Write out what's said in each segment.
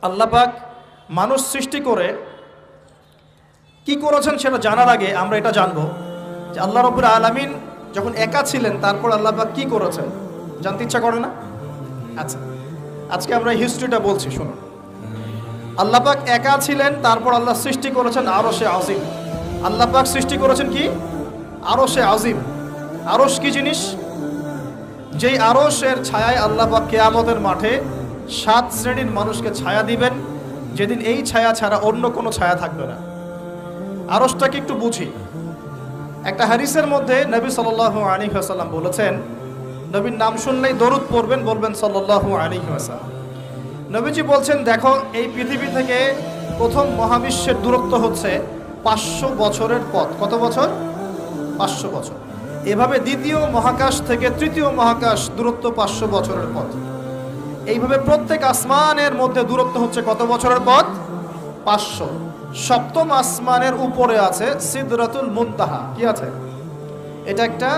আল্লাহ পাক মানুষ সৃষ্টি করে কি করেছেন সেটা জানার আগে আমরা এটা জানবো যে আল্লাহ রাব্বুল আলামিন যখন একা ছিলেন তারপর আল্লাহ পাক কি করেছেন, জানতে ইচ্ছা করে না? আচ্ছা, আজকে আমরা হিস্ট্রিটা বলছি, শুনুন। আল্লাহ পাক একা ছিলেন, তারপর আল্লাহ সৃষ্টি করেছেন আরশে আজিম। আল্লাহ পাক সৃষ্টি করেছেন কি? আরশে আজিম। আরশ কি জিনিস? যেই আরশের ছায়ায় আল্লাহ পাক কিয়ামতের মাঠে 7 শ্রেণীর মানুষকে ছায়া দিবেন, যেদিন এই ছায়া ছাড়া অন্য কোনো ছায়া থাকবে না। আরশটাকে একটু বুঝি। একটা হাদিসের মধ্যে নবী সাল্লাল্লাহু আলাইহি ওয়াসাল্লাম বলেছেন, নবীর নাম শুনলেই দরুদ পড়বেন, বলবেন সাল্লাল্লাহু আলাইহি ওয়াসাল্লাম। নবীজি বলছেন, দেখো এই পৃথিবী থেকে প্রথম মহাবিশ্বের দূরত্ব হচ্ছে 500 বছরের পথ। কত বছর? 500 বছর। এভাবে দ্বিতীয় মহাকাশ থেকে তৃতীয় মহাকাশ দূরত্ব 500 বছরের পথ। এইভাবে প্রত্যেক আসমানের মধ্যে দূরত্ব হচ্ছে কত বছরের পথ? 500। সপ্তম আসমানের উপরে আছে সিদরাতুল মুনতাহা। কি আছে? এটা একটা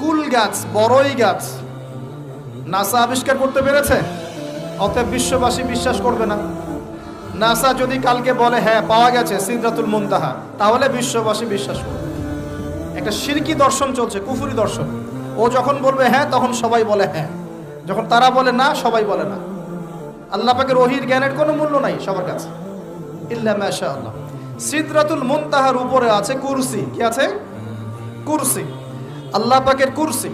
কুল গাছ, বড়ই গাছ। নাসা আবিষ্কার করতে পেরেছে, অতএব বিশ্ববাসী বিশ্বাস করবে না। নাসা যদি কালকে বলে হ্যাঁ পাওয়া গেছে সিদরাতুল মুনতাহা, তাহলে বিশ্ববাসী বিশ্বাস করবে। একটা শিরকি দর্শন চলছে, কুফরি দর্শন। ও যখন বলবে হ্যাঁ, তখন সবাই বলে হ্যাঁ, যখন তারা বলে না, সবাই বলে না। আল্লাহ পাকের ওহীর জ্ঞানের কোনো মূল্য নাই সবার কাছে, ইল্লা মাশাআল্লাহ। সিদরাতুল মুনতাহার উপরে আছে কুরসি। কি আছে? কুরসি। আল্লাহ পাকের কুরসি,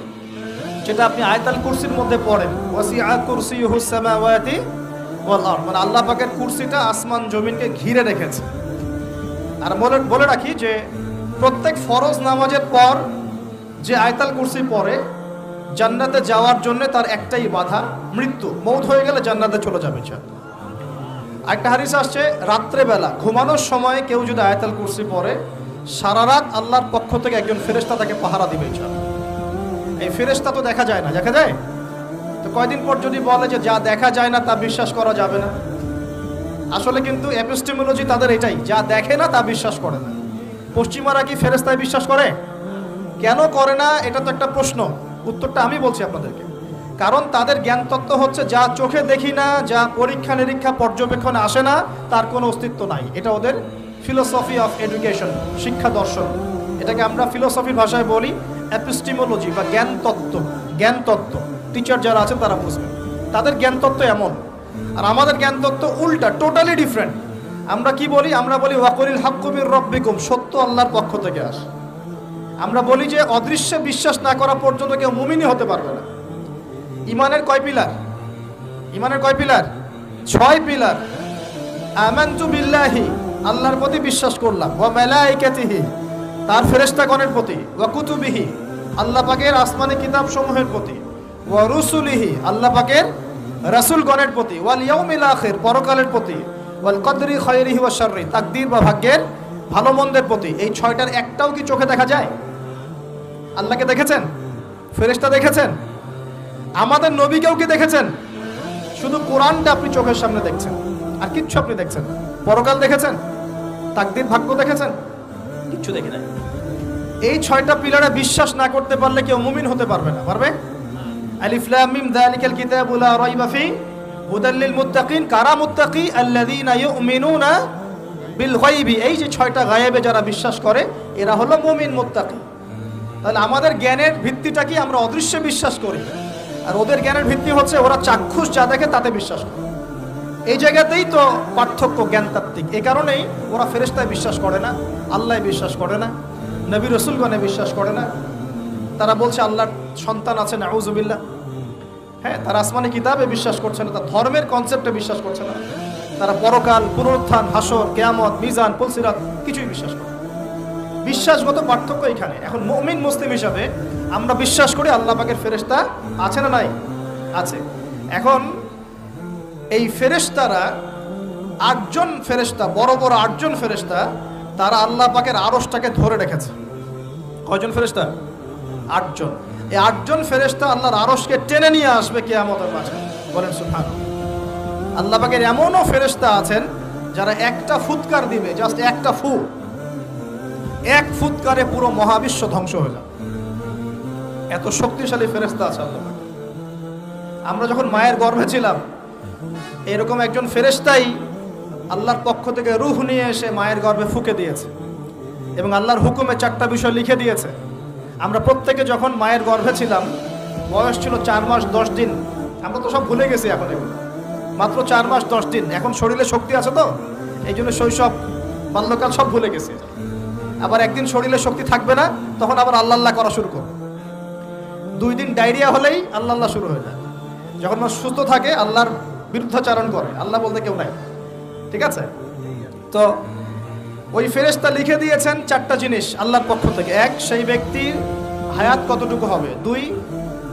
যেটা আপনি আয়াতুল কুরসির মধ্যে পড়েন, ওয়াসিআ কুরসিয়ুহুস সামাওয়াতি ওয়াল আরদ, মানে আল্লাহ পাকের কুরসিটা আসমান জমিনকে ঘিরে রেখেছে। আর বলে রাখি যে প্রত্যেক ফরজ নামাজের পর যে আয়াতুল কুরসি পড়ে, জান্নাতে যাওয়ার জন্য তার একটাই বাধা, মৃত্যু। মৌত হয়ে গেলে জান্নাতে চলে যাবে। একটা হাদিস আসছে, রাত্রেবেলা ঘুমানোর সময় কেউ যদি আয়াতুল কুরসি পড়ে, সারা রাত আল্লাহর পক্ষ থেকে একজন ফেরেশতা তাকে পাহারা দিবে। এই ফেরেশতা তো দেখা যায় না, দেখা যায় তো কয়দিন পর যদি বলে যে যা দেখা যায় না তা বিশ্বাস করা যাবে না। আসলে কিন্তু এপিস্টেমোলজি তাদের এটাই, যা দেখে না তা বিশ্বাস করে না। পশ্চিমারা কি ফেরেশতায় বিশ্বাস করে? কেন করে না? এটা তো একটা প্রশ্ন, উত্তরটা আমি বলছি আপনাদেরকে। কারণ তাদের জ্ঞান তত্ত্ব হচ্ছে যা চোখে দেখি না, যা পরীক্ষা নিরীক্ষা পর্যবেক্ষণে আসে না, তার কোনো অস্তিত্ব নাই। এটা ওদের ফিলোসফি অফ এডুকেশন, শিক্ষা দর্শন। এটাকে আমরা ফিলোসফির ভাষায় বলি এপিস্টেমোলজি বা জ্ঞান তত্ত্ব। জ্ঞান তত্ত্ব টিচার যারা আছেন তারা বুঝবেন, তাদের জ্ঞান তত্ত্ব এমন। আর আমাদের জ্ঞান তত্ত্ব উল্টা, টোটালি ডিফারেন্ট। আমরা কি বলি? আমরা বলি ওয়াকুলিল হাক্কু মির রাব্বিকুম, সত্য আল্লাহর পক্ষ থেকে আসে। আমরা বলি যে অদৃশ্যে বিশ্বাস না করা পর্যন্ত কেউ মুমিনই হতে পারবে না। ইমানের কয় পিলার? ইমানের কয় পিলার? 6 পিলার। আমানতু বিল্লাহি, আল্লাহর প্রতি বিশ্বাস করলাম, ওয়া মালাইকাতিহি, তার ফেরেশতাগণের প্রতি, ওয়া কুতুবিহি, আল্লাহ পাকের আসমানি কিতাব সমূহের প্রতি, ওয়া রুসুলিহি, আল্লাহ পাকের রাসূলগণের প্রতি, ওয়াল ইয়াউমিল আখির, পরকালের প্রতি, ওয়াল কদরি খায়রিহি ওয়া শাররি, তাকদীর বা ভাগ্যের ভালো মন্দের প্রতি। এই 6টার একটাও কি চোখে দেখা যায়? আল্লাহকে দেখেছেন? ফেরেশতা দেখেছেন? আমাদের নবীকেও কি দেখেছেন? শুধু কোরআনটা আপনি চোখের সামনে দেখছেন, আর কিচ্ছু আপনি দেখছেন। পরকাল দেখেছেন? তাকদীর, ভাগ্য দেখেছেন? কিচ্ছু দেখে নাই। এই 6টা পিলারে বিশ্বাস না করতে পারলে কেউ মুমিন হতে পারবে না। পারবে? আলিফ লাম মিম যালিকাল কিতাবু লা রাইবা ফি হুদাল লিল মুত্তাকিন। কারা মুত্তাকি? আল্লাযীনা ইউমিনুনা বিল গায়বি। এই যে 6টা গায়েবে যারা বিশ্বাস করে, এরা হলো মুমিন, মুত্তাকি। তাহলে আমাদের জ্ঞানের ভিত্তিটা কি? আমরা অদৃশ্যে বিশ্বাস করি, আর ওদের জ্ঞানের ভিত্তি হচ্ছে ওরা চাক্ষুষ যা দেখে তাতে বিশ্বাস করে। এই জায়গাতেই তো পার্থক্য জ্ঞানতাত্ত্বিক। এই কারণেই ওরা ফেরেশতায় বিশ্বাস করে না, আল্লাহ বিশ্বাস করে না, নবী রাসূলগণে বিশ্বাস করে না। তারা বলছে আল্লাহর সন্তান আছে, নাউযুবিল্লাহ। হ্যাঁ, তারা আসমানি কিতাবে বিশ্বাস করছে না, তার ধর্মের কনসেপ্টে বিশ্বাস করছে না। তারা পরকাল, পুনরুত্থান, হাসর, কিয়ামত, মিজান, পুলসিরাত কিছুই বিশ্বাস করে। বিশ্বাসগত পার্থক্য এখানে। এখন মুমিন মুসলিম হিসাবে আমরা বিশ্বাস করি আল্লাহ পাকের ফেরেশতা আছে না নাই? আছে। এখন এই ফেরেশতারা 8জন ফেরেশতা, বড় বড় 8জন ফেরেশতা, তারা আল্লাহ পাকের আরশটাকে ধরে রেখেছে। কয়জন ফেরেশতা? 8জন। এই 8জন ফেরেশতা আল্লাহর আরশকে টেনে নিয়ে আসবে কিয়ামতের মাঠে। বলেন সুবহানাল্লাহ। আল্লাহ পাকের এমনও ফেরেশতা আছেন যারা একটা ফুৎকার দিবে, জাস্ট একটা ফু, এক ফুৎকারে পুরো মহাবিশ্ব ধ্বংস হয়ে যাবে। এত শক্তিশালী ফেরেশতা আছে আল্লাহ পাক। আমরা যখন মায়ের গর্ভে ছিলাম, এরকম একজন ফেরেশতাই আল্লাহর পক্ষ থেকে রূহ নিয়ে এসে মায়ের গর্ভে ফুঁকে দিয়েছে এবং আল্লাহর হুকুমে 4টা বিষয় লিখে দিয়েছে। আমরা প্রত্যেকে যখন মায়ের গর্ভে ছিলাম, বয়স ছিল 4 মাস 10 দিন। আমরা তো সব ভুলে গেছি এখন, এগুলো মাত্র 4 মাস 10 দিন। এখন শরীরে শক্তি আছে তো, এই জন্য শৈশব বাল্যকাল সব ভুলে গেছি। আবার একদিন শরীরে শক্তি থাকবে না, তখন আবার আল্লাহ আল্লাহ করা শুরু করবে। 2 দিন ডায়রিয়া হলেই আল্লাহ আল্লাহ শুরু হয়ে যায়। যখন মানুষ সুস্থ থাকে আল্লাহর বিরুদ্ধাচারণ করে, আল্লাহ বলতে কেউ নাই। ঠিক আছে? তো ওই ফেরেশতা লিখে দিয়েছেন 4টা জিনিস আল্লাহর পক্ষ থেকে। 1, সেই ব্যক্তির হায়াত কতটুকু হবে। 2,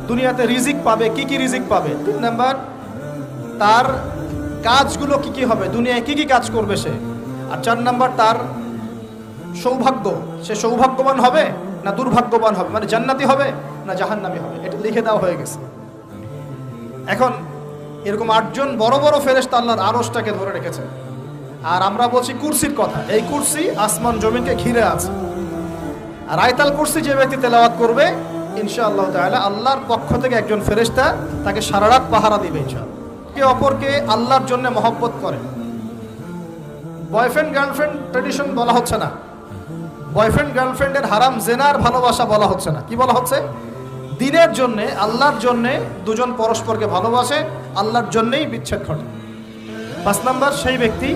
দুনিয়াতে রিজিক পাবে, কি কি রিজিক পাবে। 3 নাম্বার, তার কাজগুলো কি কি হবে, দুনিয়ায় কি কি কাজ করবে সে। আর 4 নাম্বার, তার সৌভাগ্য, সে সৌভাগ্যবান হবে না দুর্ভাগ্যবান হবে, মানে জান্নাতি হবে না জাহান্নামী হবে। এটা লিখে দেওয়া হয়ে গেছে। এখন এরকম 8 জন বড় বড় ফেরেশতা আল্লাহর আরশটাকে ধরে রেখেছে। আর আমরা বলছি কুরসির কথা। এই কুরসি আসমান জমিনকে ঘিরে আছে। আর আয়াতুল কুরসি যে ব্যক্তি তেলাওয়াত করবে, ইনশাআল্লাহ তাআলা আল্লাহর পক্ষ থেকে একজন ফেরেশতা তাকে সারা রাত পাহারা দিবে ইনশাআল্লাহ। কে অপরকে আল্লাহর জন্য মহব্বত করে। বয়ফ্রেন্ড গার্লফ্রেন্ড ট্র্যাডিশন বলা হচ্ছে না। বয়ফ্রেন্ড গার্লফ্রেন্ডের হারাম জেনার ভালোবাসা বলা হচ্ছে না। কি বলা হচ্ছে? দিনের জন্যে, আল্লাহর জন্যে দুজন পরস্পরকে ভালোবাসে, আল্লাহর জন্যেই বিচ্ছেদ ঘটে। 5 নাম্বার, সেই ব্যক্তি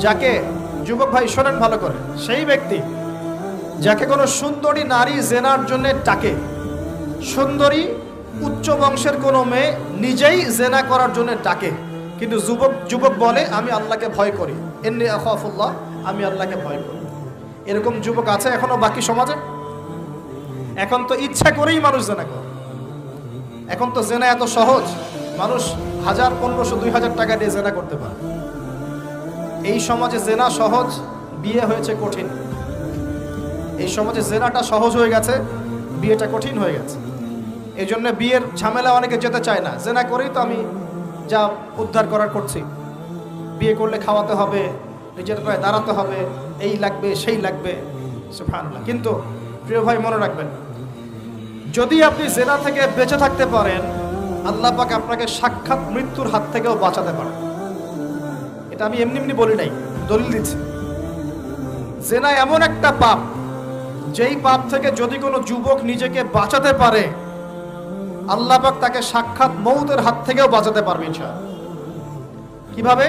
যাকে, যুবক ভাই শোনেন ভালো করে, সেই ব্যক্তি যাকে কোনো সুন্দরী নারী জেনার জন্য ডাকে। সুন্দরী উচ্চ বংশের কোনো মেয়ে নিজেই জেনা করার জন্য ডাকে, কিন্তু যুবক বলে আমি আল্লাহকে ভয় করি, ইন্নী আখাফুল্লাহ, আমি আল্লাহকে ভয় করি। এরকম যুবক আছে এখনো বাকি সমাজে? এখন তো ইচ্ছা করেই মানুষ জেনা করে। এখন তো জেনা এত সহজ, মানুষ 1000, 1500, 2000 টাকা দিয়ে জেনা করতে পারে। এই সমাজে জেনা সহজ, বিয়ে হয়েছে কঠিন। এই সমাজে জেনাটা সহজ হয়ে গেছে, বিয়েটা কঠিন হয়ে গেছে। এই জন্য বিয়ের ঝামেলা অনেকে যেতে চায় না। জেনা করেই তো আমি যা উদ্ধার করার করছি। বিয়ে করলে খাওয়াতে হবে, নিজের পায়ে দাঁড়াতে হবে, এই লাগবে সেই লাগবে, সুবহানাল্লাহ। কিন্তু প্রিয় ভাই মনে রাখবেন, যদি আপনি জেনা থেকে বেঁচে থাকতে পারেন, আল্লাহ পাক আপনাকে সাক্ষাৎ মৃত্যুর হাত থেকেও বাঁচাতে পারেন। এটা আমি এমনি এমনি বলি নাই, দলিল দিচ্ছি। জেনা এমন একটা পাপ, যেই পাপ থেকে যদি কোনো যুবক নিজেকে বাঁচাতে পারে, আল্লাহ পাক তাকে সাক্ষাৎ মৌতের হাত থেকেও বাঁচাতে পারবে ইনশাআল্লাহ। কিভাবে?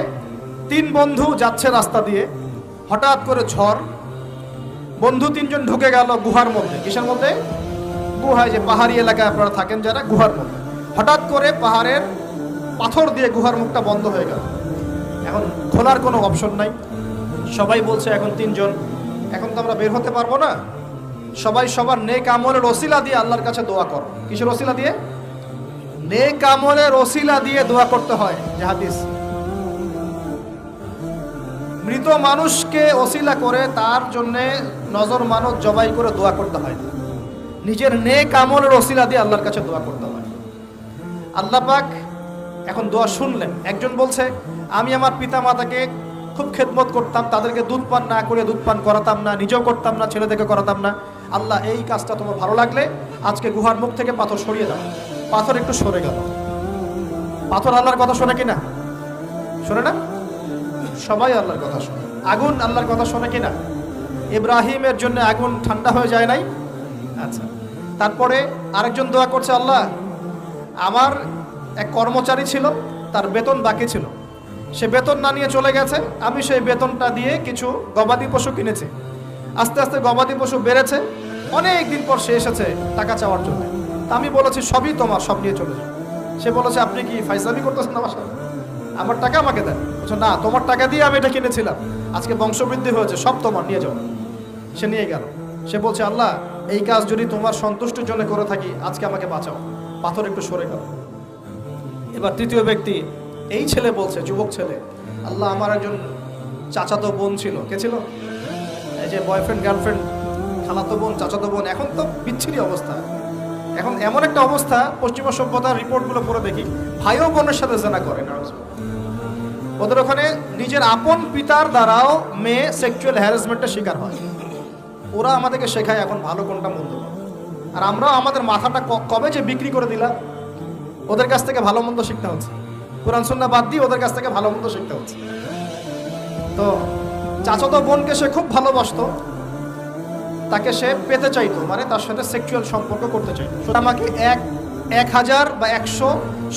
3 বন্ধু যাচ্ছে রাস্তা দিয়ে, হঠাৎ করে ঝড়, বন্ধু 3 জন ঢুকে গেল গুহার মধ্যে। কিসের মধ্যে? গুহায়, যে পাহাড়ি এলাকায় আপনারা থাকেন যারা, গুহার মধ্যে। হঠাৎ করে পাহাড়ের পাথর দিয়ে গুহার মুখটা বন্ধ হয়ে গেল। এখন খোলার কোনো অপশন নাই। সবাই বলছে এখন 3 জন, এখন তো আমরা বের হতে পারবো না। সবাই সবার নেক আমলের ওসিলা দিয়ে আল্লাহর কাছে দোয়া করো। কিসের ওসিলা দিয়ে? নেক আমলের ওসিলা দিয়ে দোয়া করতে হয়। যে হাদিস, মৃত মানুষকে ওসিলা করে তার জন্যে নজর মানত জবাই করে দোয়া করতে হয় না। নিজের নেক আমলের ওসিলা দিয়ে আল্লাহর কাছে দোয়া করতে হয়। আল্লাহ পাক এখন দোয়া শুনলেন। একজন বলছে আমি আমার পিতা মাতাকে খুব খেদমত করতাম, তাদেরকে দুধ পান না করে দুধ পান করাতাম না, নিজেও করতাম না, ছেলেদেরকে করাতাম না। আল্লাহ, এই কাজটা তোমার ভালো লাগলে আজকে গুহার মুখ থেকে পাথর সরিয়ে দাও। পাথর একটু সরে গেল। পাথর আল্লাহর কথা শোনে কিনা? শোনে না? সবাই আল্লাহর কথা শোনে। আগুন আল্লাহর কথা শোনে কিনা? ইব্রাহিমের জন্য আগুন ঠান্ডা হয়ে যায় নাই? আচ্ছা, তারপরে আরেকজন দোয়া করছে, আল্লাহ আমার এক কর্মচারী ছিল, তার বেতন বাকি ছিল, সে বেতন না নিয়ে চলে গেছে, আমি সেই বেতনটা দিয়ে কিছু গবাদি পশু কিনেছি। আস্তে আস্তে গবাদি পশু বেড়েছে, অনেক দিন পর সে এসেছে টাকা চাওয়ার জন্য। আমি বলেছি সবই তোমার, সব নিয়ে চলে যাও। সে বলেছে আপনি কি ফাইজলামি করতেছেন আমার সাথে? আমার টাকা আমাকে দেন। বলছে না, তোমার টাকা দিয়ে আমি এটা কিনেছিলাম, আজকে বংশবৃদ্ধি হয়েছে, সব তোমার, নিয়ে যাও। সে নিয়ে গেল। সে বলছে আল্লাহ, এই কাজ যদি তোমার সন্তুষ্টির জন্য করে থাকি, আজকে আমাকে বাঁচাও। পাথর একটু সরে গেল। এবার তৃতীয় ব্যক্তি, এই ছেলে বলছে, যুবক ছেলে, আল্লাহ আমার একজন চাচাতো বোন ছিল। কে ছিল? এই যে বয়ফ্রেন্ড গার্লফ্রেন্ড, খালাতো বোন, চাচাতো বোন, এখন তো বিচ্ছিরি অবস্থা। এখন এমন একটা অবস্থা, পশ্চিমা সভ্যতার রিপোর্টগুলো পড়ে দেখি, ভাইও বোনের সাথে জেনা করে। ওদের ওখানে নিজের আপন পিতার দ্বারাও মেয়ে সেক্সুয়াল হ্যারাসমেন্টের শিকার হয়। ওরা আমাদেরকে শেখায় এখন ভালো কোনটা মন্দ, আর আমরাও আমাদের মাথাটা কবে যে বিক্রি করে দিলাম, ওদের কাছ থেকে ভালো মন্দ শিখতে হচ্ছে। কোরআন সুন্নাহ বাদ দিয়ে ওদের কাছ থেকে ভালো মন্দ শিখতে হচ্ছে। তো চাচাতো বোনকে সে খুব ভালোবাসতো, তাকে সে পেতে চাইতো, মানে তার সাথে সেক্সুয়াল সম্পর্ক করতে চাইতো। আমাকে 1000 বা 100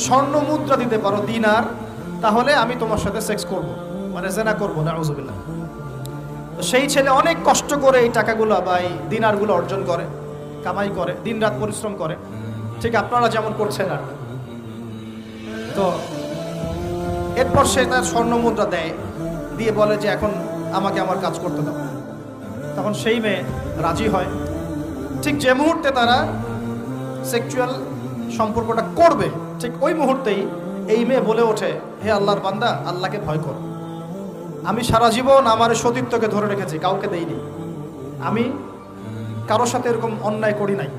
স্বর্ণ মুদ্রা দিতে পারো, দিনার, তাহলে আমি তোমার সাথে সেক্স করব, মানে জেনা করবো, নাউজুবিল্লাহ। তো সেই ছেলে অনেক কষ্ট করে এই টাকাগুলো বা এই দিনারগুলো অর্জন করে, কামাই করে, দিনরাত পরিশ্রম করে, ঠিক আপনারা যেমন করছেন আর। তো এরপর সে তার স্বর্ণ মুদ্রা দেয়, দিয়ে বলে যে এখন আমাকে আমার কাজ করতে দাও। তখন সেই মেয়ে রাজি হয়। ঠিক যে মুহূর্তে তারা সেক্সুয়াল সম্পর্কটা করবে, ঠিক ওই মুহূর্তেই এই মেয়ে বলে ওঠে, হে আল্লাহর বান্দা, আল্লাহকে ভয় কর। আমি সারা জীবন আমার সতীত্বকে ধরে রেখেছি, কাউকে দেইনি, আমি কারোর সাথে এরকম অন্যায় করি নাই,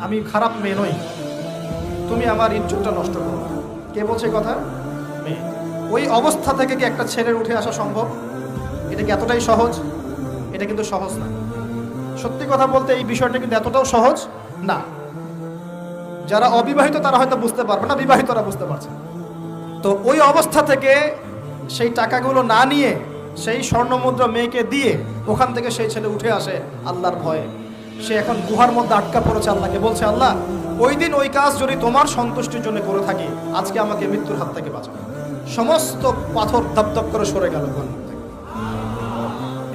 আমি খারাপ মেয়ে নই, তুমি আমার ইজ্জতটা নষ্ট করো। কে বলছে কথা? মেয়ে। ওই অবস্থা থেকে কি একটা ছেলের উঠে আসা সম্ভব? এটা কি এতটাই সহজ? এটা কিন্তু সহজ না। সত্যি কথা বলতে এই বিষয়টা কিন্তু এতটাও সহজ না। যারা অবিবাহিত তারা হয়তো বুঝতে পারবে না, বিবাহিতরা বুঝতে পারছে। তো ওই অবস্থা থেকে সেই টাকাগুলো না নিয়ে সেই স্বর্ণমুদ্রা মেয়েকে দিয়ে ওখান থেকে সেই ছেলে উঠে আসে আল্লাহর ভয়ে। সে এখন গুহার মধ্যে আটকা পড়েছে, আল্লাহকে বলছে, আল্লাহ ওই দিন ওই কাজ যদি তোমার সন্তুষ্টির জন্য করে থাকি, আজকে আমাকে মৃত্যুর হাত থেকে বাঁচাও। সমস্ত পাথর দপদপ করে সরে গেল গুহার মধ্যে।